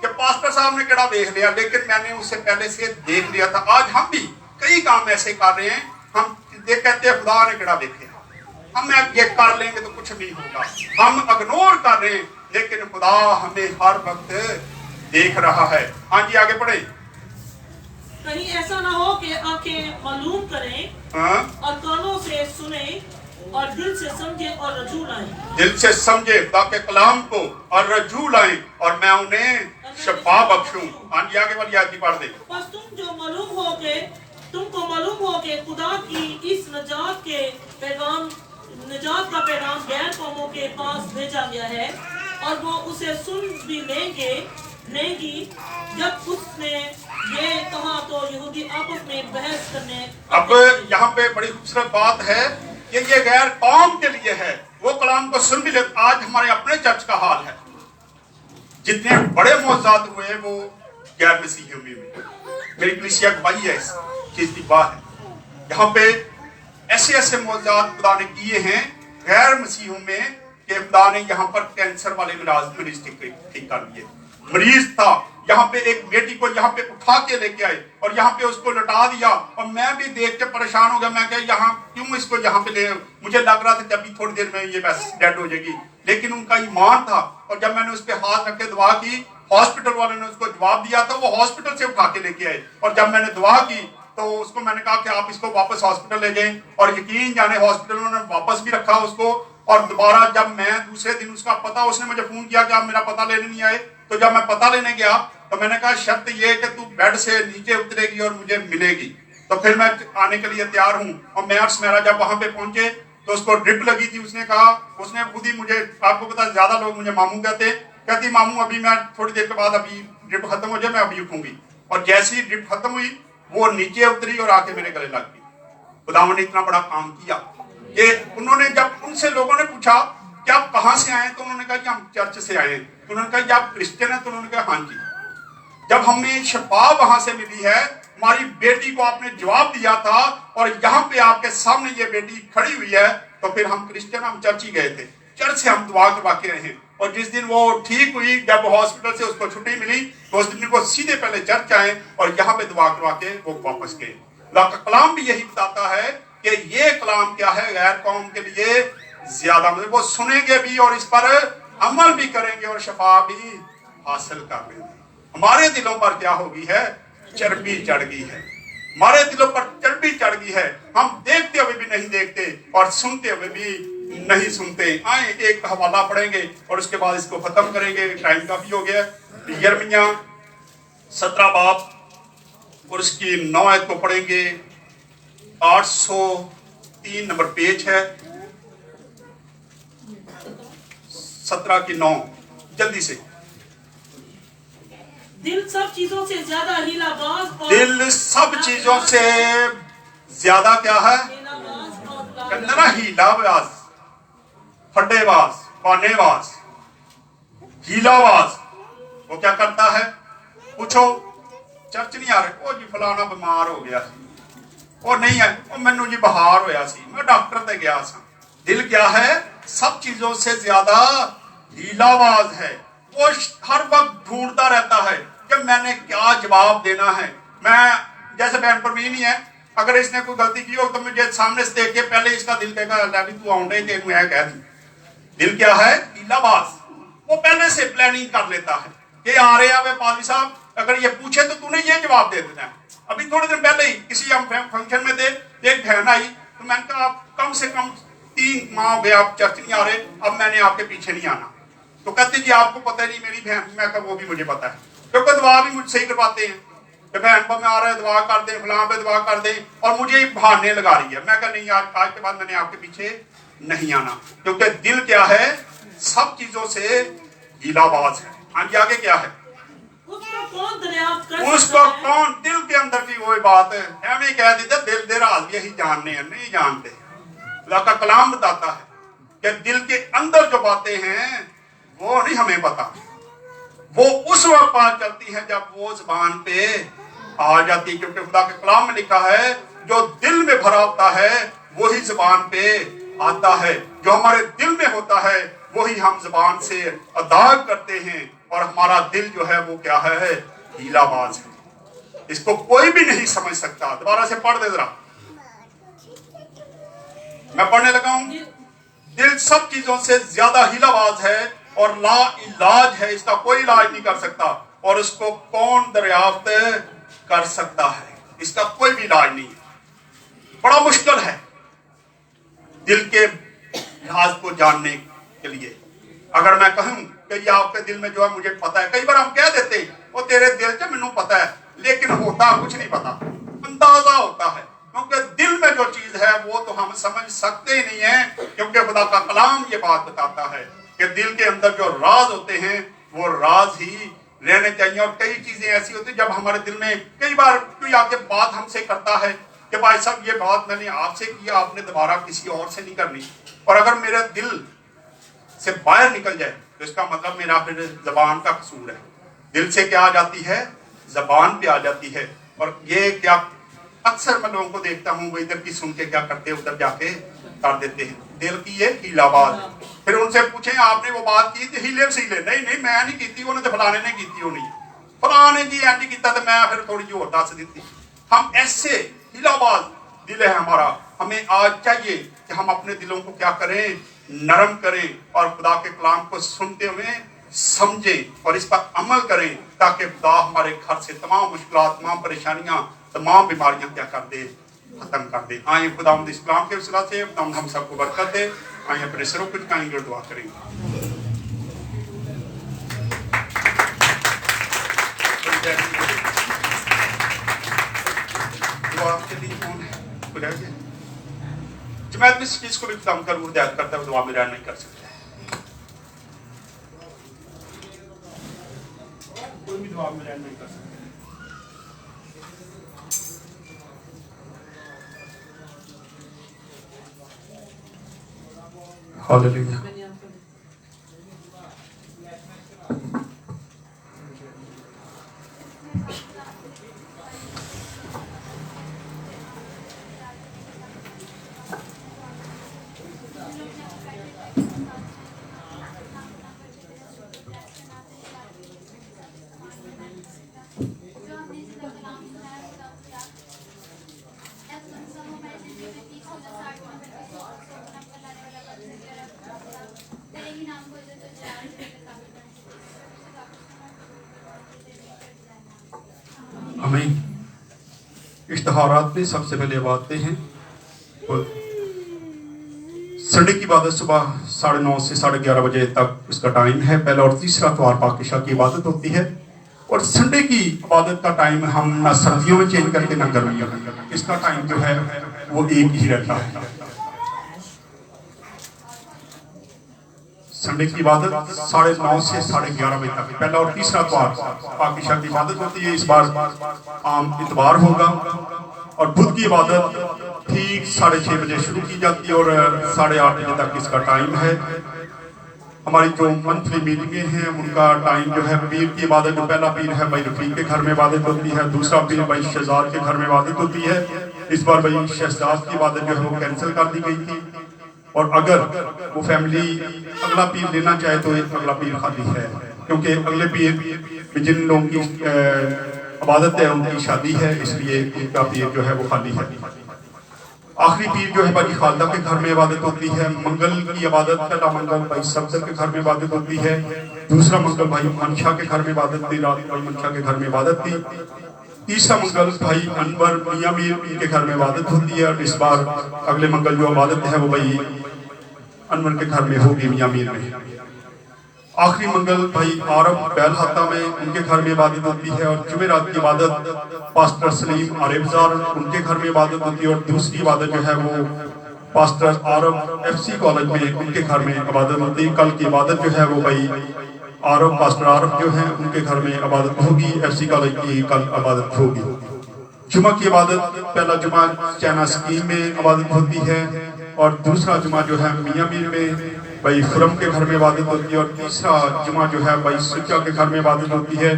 कि पास्टर साहब ने केड़ा देख लिया, लेकिन मैंने उससे पहले से देख लिया था। आज हम भी कई काम ऐसे कर रहे हैं, हम कहते हैं खुदा ने केड़ा देखे, हम ये कर लेंगे तो कुछ नहीं होगा, हम इग्नोर कर रहे हैं, लेकिन खुदा हमें हर वक्त देख रहा है। हाँ जी आगे बढ़े। कहीं ऐसा ना हो कि आंखें मालूम करें, हाँ? और कानों से सुने और दिल से समझे और रजू लाएं। दिल से समझे खुदा के कलाम को और रजू लाएं, और मैं उन्हें शफा बख्शूं। हाँ जी आगे वाली आयत पढ़ दे। बस तुमको मालूम हो कि खुदा की इस निजात का पैगाम गैर कौमों के पास भेजा गया है, और वो उसे सुन भी लेंगी। जब उसने ये कहा तो यहूदी आपस में बहस करने। अब यहाँ पे बड़ी खूबसूरत बात है कि ये गैर कौम के लिए है, वो कलाम को सुन भी ले। आज हमारे अपने चर्च का हाल है, जितने बड़े मौजूद हुए वो गैर मसीहियों में, मेरी कलीसिया गवाही है इस चीज की बात है। यहाँ पे ऐसे ऐसे मौजूद खुदा ने किए हैं गैर मसीहों में कि खुदा ने यहाँ पर कैंसर वाले मरीज ठीक कर दिए। मरीज था यहाँ पे, एक बेटी को यहाँ पे उठा के लेके आए और यहाँ पे उसको लटा दिया और मैं भी देख के परेशान हो गया। मैं क्या यहाँ क्यों इसको यहाँ पे ले, मुझे लग रहा था कि अभी थोड़ी देर में ये बस डेड हो जाएगी, लेकिन उनका ईमान था। और जब मैंने उस पर हाथ रख के दुआ की, हॉस्पिटल वाले ने उसको जवाब दिया था, वो हॉस्पिटल से उठा के लेके आए। और जब मैंने दुआ की तो उसको मैंने कहा कि आप इसको वापस हॉस्पिटल ले जाएं, और यकीन जाने हॉस्पिटल उन्होंने वापस भी रखा उसको। और दोबारा जब मैं दूसरे दिन उसका पता, उसने मुझे फोन किया कि आप मेरा पता लेने नहीं आए। तो जब मैं पता लेने गया तो मैंने कहा शर्त ये कि तू बेड से नीचे उतरेगी और मुझे मिलेगी। तो फिर मैं आने के लिए तैयार हूँ। और मैं और स्मेरा जब वहां पे पहुंचे तो उसको ड्रिप लगी थी। उसने कहा, उसने खुद ही मुझे, आपको पता ज्यादा लोग मुझे मामू कहते, कहती मामू अभी मैं थोड़ी देर के बाद अभी ड्रिप खत्म हो जाए मैं अभी उठूंगी। और जैसी ड्रिप खत्म हुई वो नीचे उतरी और आके मेरे गले लग गई। खुदावंद ने इतना बड़ा काम किया कि उन्होंने, जब उनसे लोगों ने पूछा कि आप कहां से आए, तो उन्होंने कहा कि हम चर्च से आए। तो उन्होंने कहा कि आप क्रिश्चियन हैं? तो उन्होंने कहा हाँ जी। जब हमें शफा वहां से मिली है, हमारी बेटी को आपने जवाब दिया था और यहाँ पे आपके सामने ये बेटी खड़ी हुई है, तो फिर हम क्रिश्चियन, हम चर्च ही गए थे। चर्च से हम दुआ करवा के आए हैं। और जिस दिन वो ठीक हुई, जब हॉस्पिटल से उसको छुट्टी मिली, तो उस दिन वो सीधे पहले चर्च आए और यहाँ पे दुआ करवा के वो वापस गए। अल्लाह का कलाम भी यही बताता है कि ये कलाम क्या है, गैर कौम के लिए ज्यादा, मतलब वो सुनेंगे भी और इस पर अमल भी करेंगे और शफा भी हासिल कर लेंगे। हमारे दिलों पर क्या हो गई है? चर्बी चढ़ गई है। हमारे दिलों पर चर्बी चढ़ गई है। हम देखते हुए भी नहीं देखते और सुनते हुए भी नहीं सुनते। आए एक हवाला पढ़ेंगे और उसके बाद इसको खत्म करेंगे, टाइम काफी हो गया। यिर्मयाह 17 बाब और उसकी 9 आयत को पढ़ेंगे। 803 नंबर पेज है, 17 की 9, जल्दी से। दिल सब चीजों से ज्यादा हीलाबाज और दिल सब चीजों से ज्यादा क्या है? कंदरा हीलाबाज, फड्डेबाज, बानेबाज, हीलाबाज। वो क्या करता है? पूछो, चर्च नहीं आ रहे, ओ जी फलाना बीमार हो गया सी, और नहीं है ओ मैनू जी बुखार होया सी, मैं डॉक्टर ते गया सा। दिल क्या है? सब चीजों से ज्यादा हीलाबाज है। वो हर वक्त ढूंढता रहता है कि मैंने क्या जवाब देना है। मैं जैसे बहन पर भी नहीं है, अगर इसने कोई गलती की हो तो मुझे सामने से देख के पहले इसका दिल कहेगा तू आउंडे तेनू ऐ कह दी। दिल क्या है? हीलाबाज। वो पहले से प्लानिंग कर लेता है कि आ रहे हैं पादरी साहब, अगर ये पूछे तो तूने ये जवाब दे देना है। अभी थोड़े दिन पहले ही किसी हम फंक्शन में थे, एक बहन आई तो मैंने कहा आप कम से कम 3 माह हो गए आप चर्च नहीं आ रहे, अब मैंने आपके पीछे नहीं आना। तो कहते जी आपको पता नहीं मेरी बहन, मैं कहा वो भी मुझे पता है, क्योंकि दुआ भी मुझसे ही करवाते हैं कि बहन पर मैं आ रहा है दुआ कर दे, फलां पे दुआ कर दे, और मुझे बहाने लगा रही है। मैं कहा नहीं, आज के बाद मैंने आपके पीछे नहीं आना, क्योंकि दिल क्या है? सब चीजों से हीलाबाज है। हाँ जी, आगे क्या है? उसको कौन दरियाफ्त कर उसको सकता है? कौन? दिल के अंदर की वही बात है, हमें कह देते दिल दे राज यही जानने हैं, नहीं जानते। अल्लाह का कलाम बताता है कि दिल के अंदर जो बातें हैं वो नहीं हमें पता, वो उस वक्त पता चलती है जब वो जुबान पे आ जाती, क्योंकि खुदा के कलाम में लिखा है जो दिल में भरा होता है वही जुबान पे आता है। जो हमारे दिल में होता है वही हम जुबान से अदा करते हैं, और हमारा दिल जो है वो क्या है? हीलाबाज है। इसको कोई भी नहीं समझ सकता। दोबारा से पढ़ दे जरा, मैं पढ़ने लगा हूं। दिल सब चीजों से ज्यादा हीलाबाज है और ला इलाज है, इसका कोई इलाज नहीं कर सकता, और उसको कौन दरियाफ्त कर सकता है? इसका कोई भी इलाज नहीं है। बड़ा मुश्किल है दिल के राज को जानने के लिए। अगर मैं कहूं कि ये आपके दिल में जो है मुझे पता है, कई बार हम कह देते वो तेरे दिल से मैनू पता है, लेकिन होता कुछ नहीं पता, अंदाजा होता है, क्योंकि दिल में जो चीज है वो तो हम समझ सकते ही नहीं है, क्योंकि खुदा का कलाम ये बात बताता है कि दिल के अंदर जो राज होते हैं वो राज ही रहने चाहिए। और कई चीजें ऐसी होती है जब हमारे दिल में, कई बार कोई आके बात हमसे करता है कि भाई साहब ये बात मैंने आपसे की, आपने दोबारा किसी और से नहीं करनी, और अगर मेरा दिल से बाहर निकल जाए तो इसका मतलब मेरा फिर जबान का कसूर है। दिल से क्या आ जाती है? जबान पे आ जाती है। और ये क्या अक्सर मैं लोगों को देखता हूँ, वो इधर की सुन के क्या करते हैं उधर जाके कर देते हैं। दिल की ये हीलाबाज। फिर उनसे पूछे आपने वो बात की थी हीले वसीले, नहीं नहीं मैं नहीं की, उन्होंने फलाने ने की थी, फलाने जी एंज किया तो मैं फिर थोड़ी जी और दस दी। हम ऐसे हीलाबाज दिल है हमारा। हमें आज चाहिए कि हम अपने दिलों को क्या करें, नरम करें और खुदा के कलाम को सुनते हुए समझें और इस पर अमल करें, ताकि खुदा हमारे घर से तमाम मुश्किलात, तमाम परेशानियां, तमाम बीमारियां क्या कर दे, खत्म कर दे। आए खुदा इस्लाम के वसीला से हम सबको बरकत दे। आए अपने सरों को झुकाएंगे और दुआ करेंगे। दुआ के लिए कौन है? खुदा जी जमात में इस चीज को भी खुदा कर वो हिदायत करता है, दुआ में रहना नहीं कर सकते। कोई भी दुआ में रहना नहीं कर सकते। हालेलुया। आमीन। इश्तिहारात में सबसे पहले बातें हैं संडे की इबादत सुबह 9:30 से 11:30 बजे तक इसका टाइम है। पहला और तीसरा त्वार पाकिशा की इबादत होती है और संडे की इबादत का टाइम हम ना सर्दियों में चेंज करके ना गर्मियों में, इसका टाइम जो है वो एक ही रहता है। संडे की इबादत 9:30 से 11:30 बजे तक पहला और तीसरा त्वार पाकिशा की इबादत होती है। इस बार आम इतवार होगा और बुध की इबादत ठीक 6:30 बजे शुरू की जाती है और 8:30 बजे तक इसका टाइम है। हमारी जो मंथली मीटिंगें हैं उनका टाइम जो है, पीर की इबादत जो पहला पीर है भाई रफीक के घर में इबादत होती है, दूसरा पीर भाई शहजाद के घर में इबादत होती है। इस बार भाई शहजाद की इबादत जो है वो कैंसिल कर दी गई थी और अगर वो फैमिली अगला पीर लेना चाहे तो एक अगला पीर खाली है, क्योंकि अगले पीर जिन लोगों की इबादत है उनकी शादी है, इसलिए उनका पीर जो है वो खाली है। आखिरी पीर जो है भाई खालदा के घर में इबादत होती है। मंगल की इबादत पहला मंगल भाई सफदर के घर में इबादत होती है, दूसरा मंगल भाई मनशा के घर में इबादत थी, रात भाई मनशा के घर में इबादत थी, तीसरा मंगल भाई अनवर मियां मीर के घर में इबादत होती है और इस बार अगले मंगल जो इबादत है वो भाई अनवर के घर में होगी मियां मीर में। आखिरी मंगल भाई आरब बैलहाता में उनके घर में इबादत होती है और जुमेरात की इबादत पास्टर सलीम आरेबजार उनके घर में इबादत होती है और दूसरी इबादत जो है वो पास्टर आरब FC कॉलेज में उनके घर में इबादत होती है। कल की इबादत जो है वो भाई आरब पास्टर आरब जो है उनके घर में इबादत होगी, FC कॉलेज की कल इबादत होगी। जुमा की इबादत पहला जुमा चैना स्कीम में इबादत होती है और दूसरा जुमा जो है मियां मीर में भाई खुरम के घर में इबादत होती है और तीसरा जुमा जो है भाई सुच्चा के घर में इबादत होती है।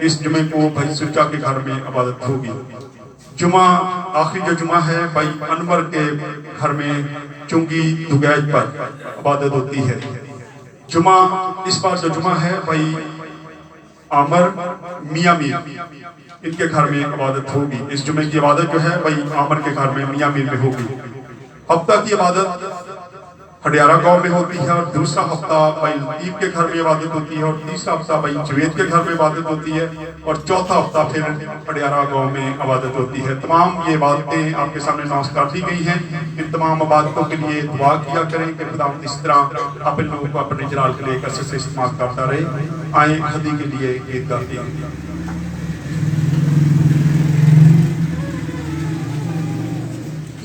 इस जुमे को भाई सुच्चा के घर में इबादत होगी। जुमा आखिरी जो जुमा है भाई अनवर के घर में चुंगी दुगैज पर इबादत होती है। जुमा इस बार जो जुमा है भाई आमर मियां मीर इनके घर में इबादत होगी। इस जुमे की इबादत जो है भाई आमर के घर में मियां मीर में होगी। हफ्ता की इबादत हडियारा गांव में होती है और दूसरा हफ्ता भाई लतीफ के घर में इबादत होती है और तीसरा हफ्ता भाई जवेद के घर में इबादत होती है और चौथा हफ्ता फिर हडियारा गांव में इबादत होती है। तमाम ये बातें आपके सामने अनाउंस कर दी गई हैं। इन तमाम इबादतों के लिए दुआ किया करें कि खुदा इस तरह अपने लोगों को अपने जलाल के लिए कसरत से इस्तेमाल करता रहे। आए हदी के लिए गीत गाते हैं।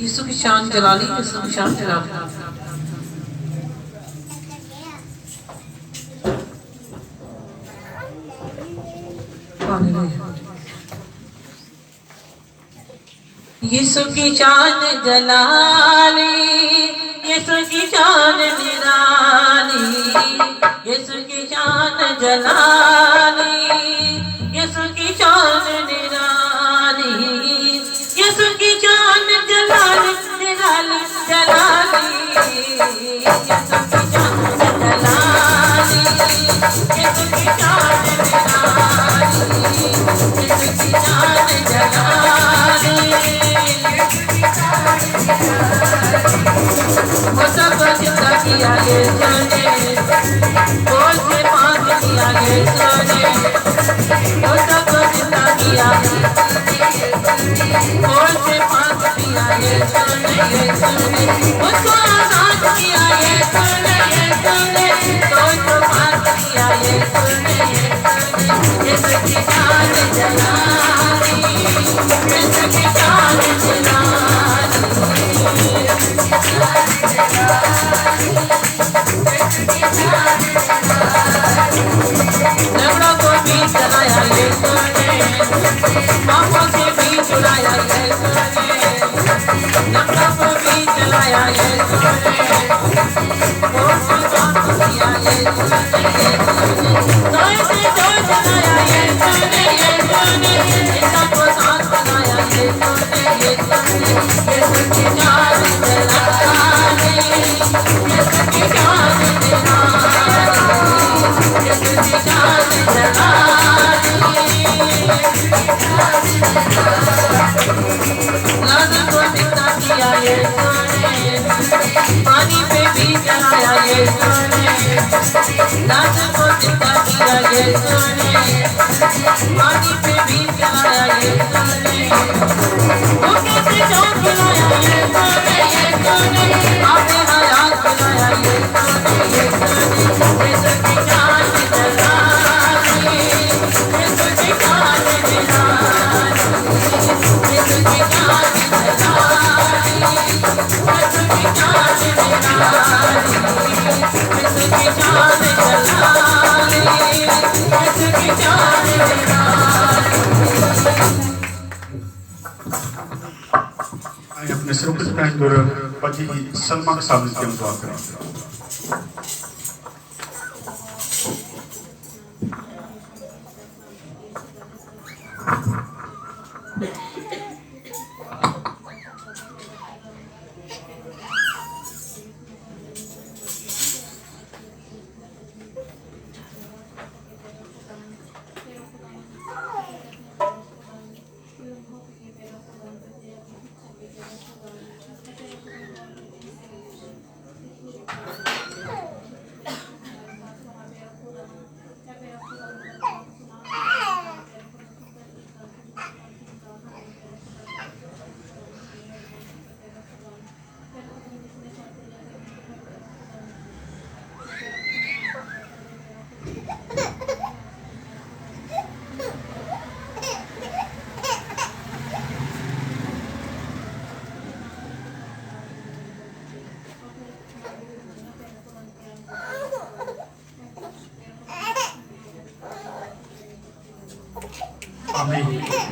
यीशु की शान जलाली, यीशु की शान जलाली। यीशु की शान जलाली, यीशु की शान निराली, यीशु की शान जलाली, यीशु की शान निराली। पानी पे भी चलाया ये सोने, लाज को जिंदा किया ये सोने, पानी पे भी चलाया ये सोने, वो कैसे जान खिलाया ये सोने, आपने हयात खिलाया ये सोने, ये सच्ची जान जला दी, ये सच्ची जान जला दी, ये सच्ची जान जला अपने सिर पर पहन और बची सलमा के सामने की हम दुआ करें।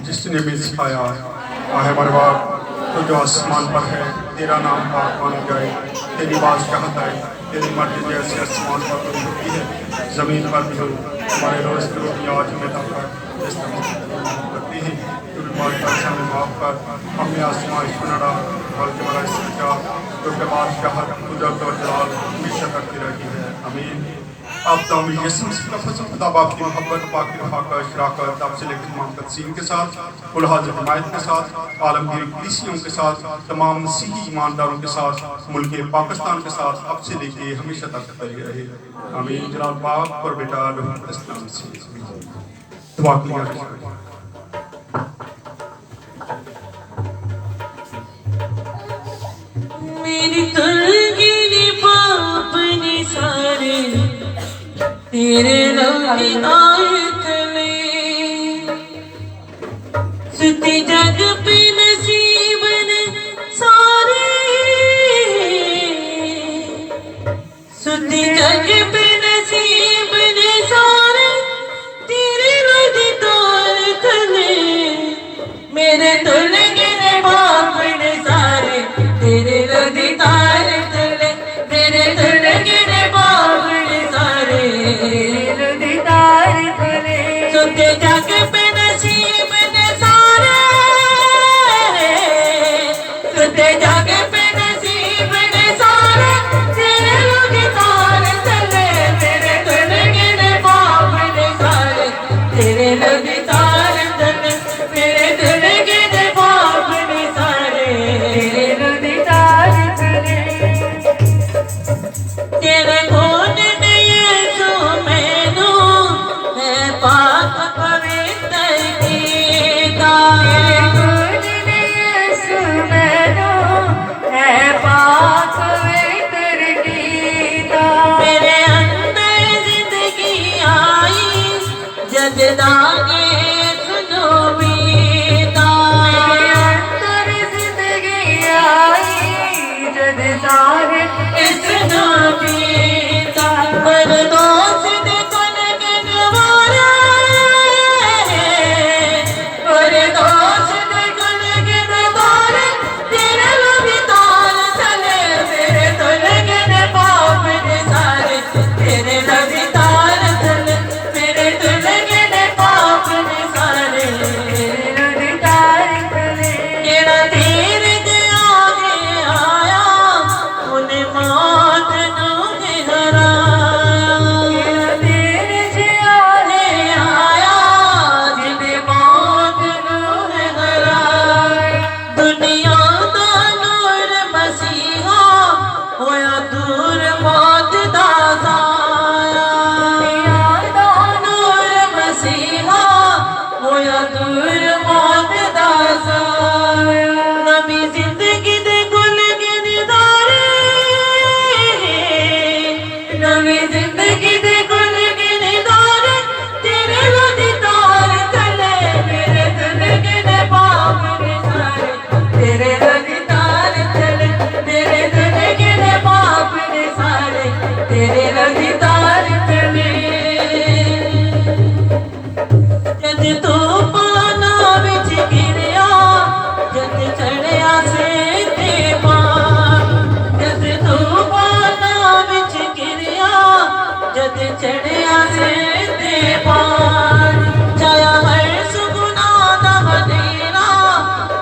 जिसने भी सिखाया है हमारे बाप तो जो आसमान पर है तेरा नाम पाक माना जाए, तेरी बात कहता है तेरी मर्जी जैसे आसमान पर भी होती है ज़मीन पर भी हो। हमारे रोज़ की रोटी आज हमें तक जिस तरह करती हैं तो बीमारी का हमें माफ़ कर, हमें आसमान सुना बल्कि हमारा सच्चा जो के बाद कहत कुदरत और जलाल हमेशा करती रहती है। अमीन। आप तमाम यसु मसीह का फजल खुदा बाप की मोहब्बत पाक रफ़ाक़त शराकत आपसे लेकर तमाम तक़सीम के साथ उलहाज हिमायत के साथ आलमगीर कलीसियों के साथ तमाम मसीही ईमानदारों के साथ मुल्क पाकिस्तान के साथ अब से लेके हमेशा तक बनी रहे। आमीन। जनाब बाप और बेटा दुआ किया। मेरी तुलगी पाप ने सारे तेरे रंग ले सुती जग पे नसीब ने सारे, सुती जग पे नसीब ने सारे तेरे रंग तले, मेरे तुलगी ने पाप ने सारे तेरे रंग तले, मेरे तुलगी ने पाप ने सारे सुते जग पे नसीब ने सारे,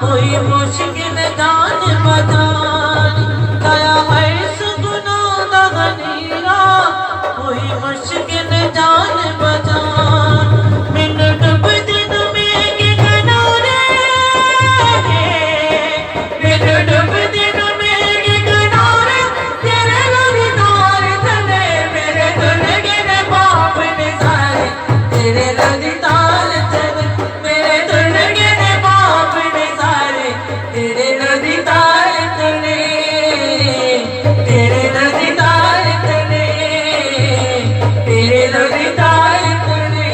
कोई मुश्किल जान बजान गया है सुगुना दगनीरा कोई मुश्किल जान बजान मिनट दिन में के किनारे मिनट दिन में के किनारे तेरे लड़ीदार तले मेरे दुल्हे ने बाप ने सारे तेरे लड़ीदार तले मेरे दुल्हे ने बाप ने सारे तेरे लड़ीदार तले तेरे लड़ीदार तले तेरे लड़ीदार तले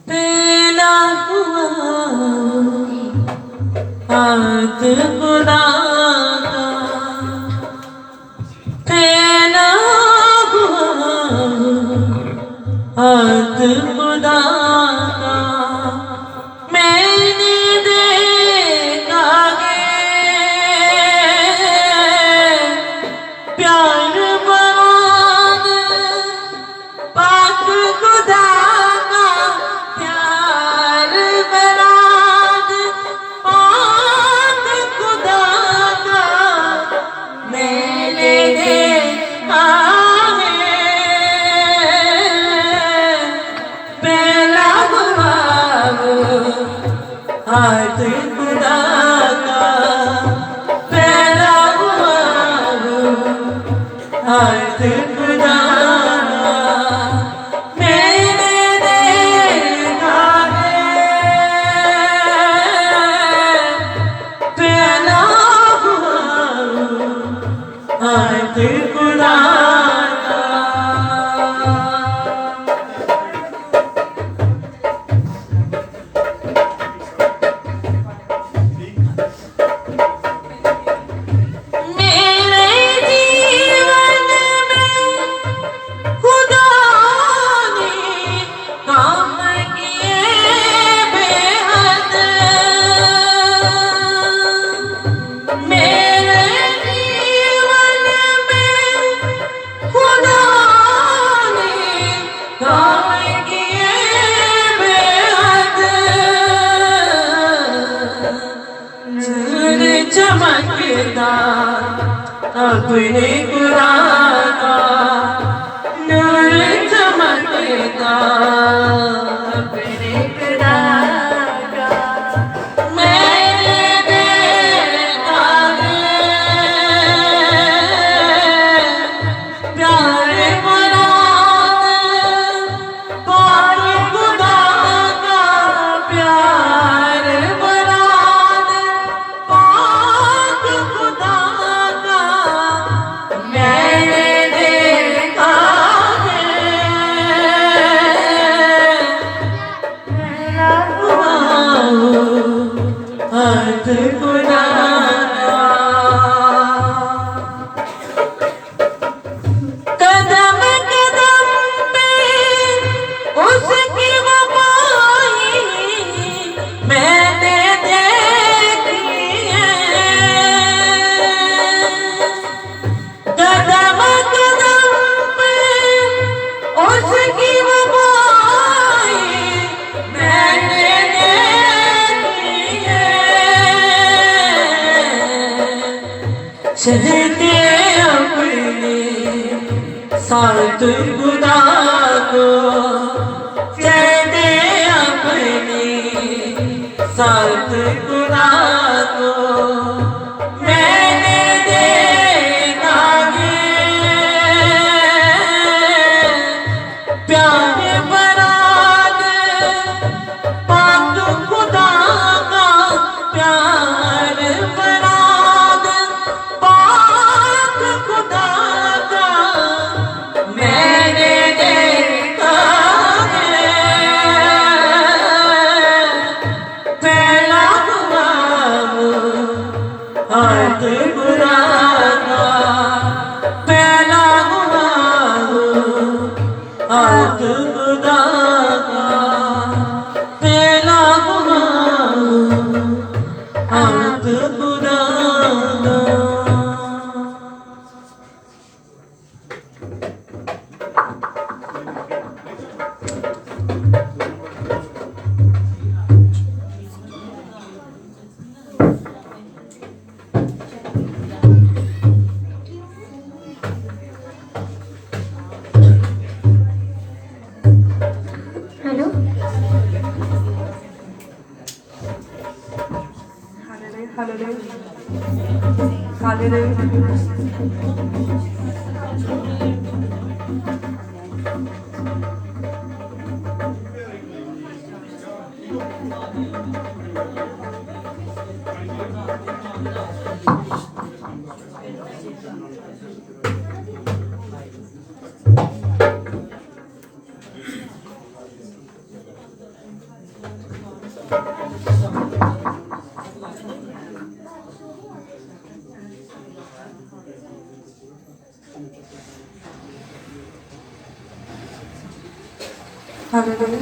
पहला हुआ हाथ खुदा का पहला हुआ हाथ खुदा का मैंने देखा है प्यार बराद पाक खुदा का प्यार बराद पाक खुदा का मैंने देखा है पहला हुआ हाथ खुदा का पहला हुआ हाथ खुदा का मैंने देखा है पहला हुआ हाथ खुदा का मेरे जीवन में खुदा ने काम किए बेहद मेरे जीवन में खुदा ने काम किए बेहद नूर चमकता अपने कुरान का नूर चमकता अपने कुरान का मैंने देखा है प्यार बराद पाक खुदा का प्यार बराद पाक खुदा का मैंने देखा है मेरा हाथ खुदा का कदम कदम पे उसकी वफाई मैंने देखी है कदम कदम पे उसकी वफाई मैंने देखी है चलते अपने साथ खुदा को चलते अपने साथ खुदा को मैंने देखा है प्यार बराद पाक खुदा का प्यार बराद पाक खुदा का मैंने देखा है पहला हुआ Hallelujah. Hallelujah. Hallelujah.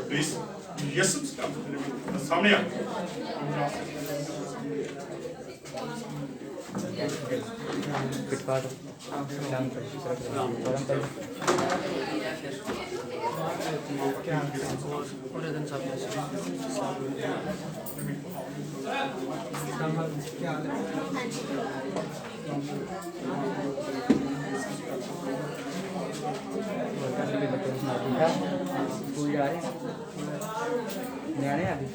Please, yes, सामने आ स्कूल जा रहे हैं अभी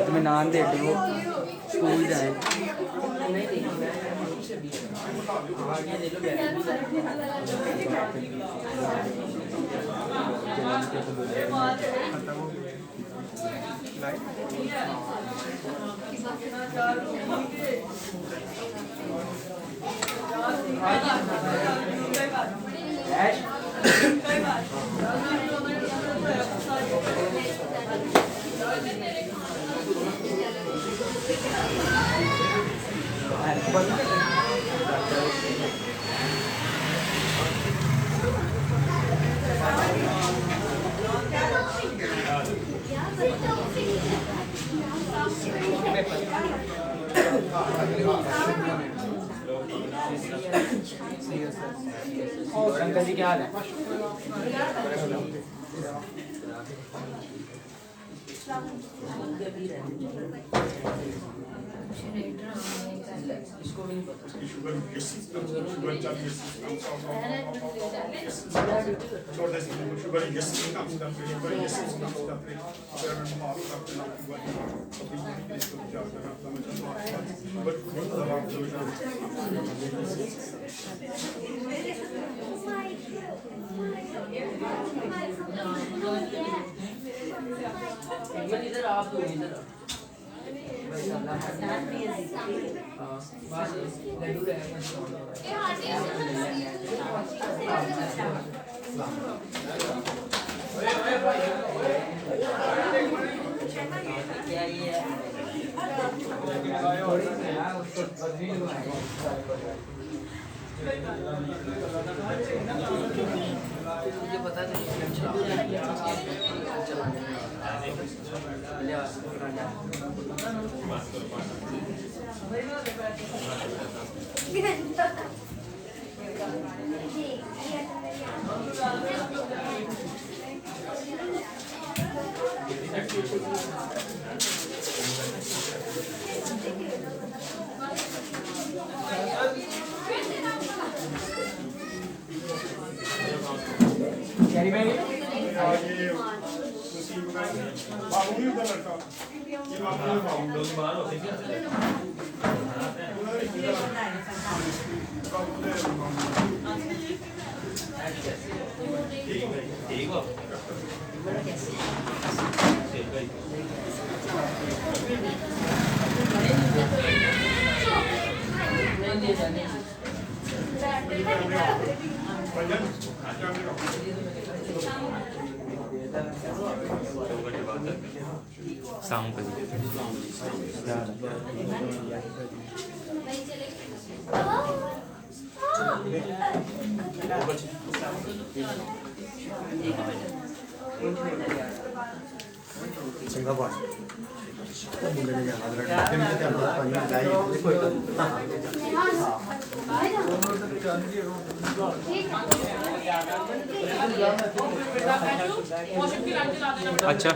इत्मीनान दे के वो स्कूल जाए अंकल जी क्या हाल है? इसको भी नहीं पता इधर आप दो इधर मुझे पता नहीं अच्छा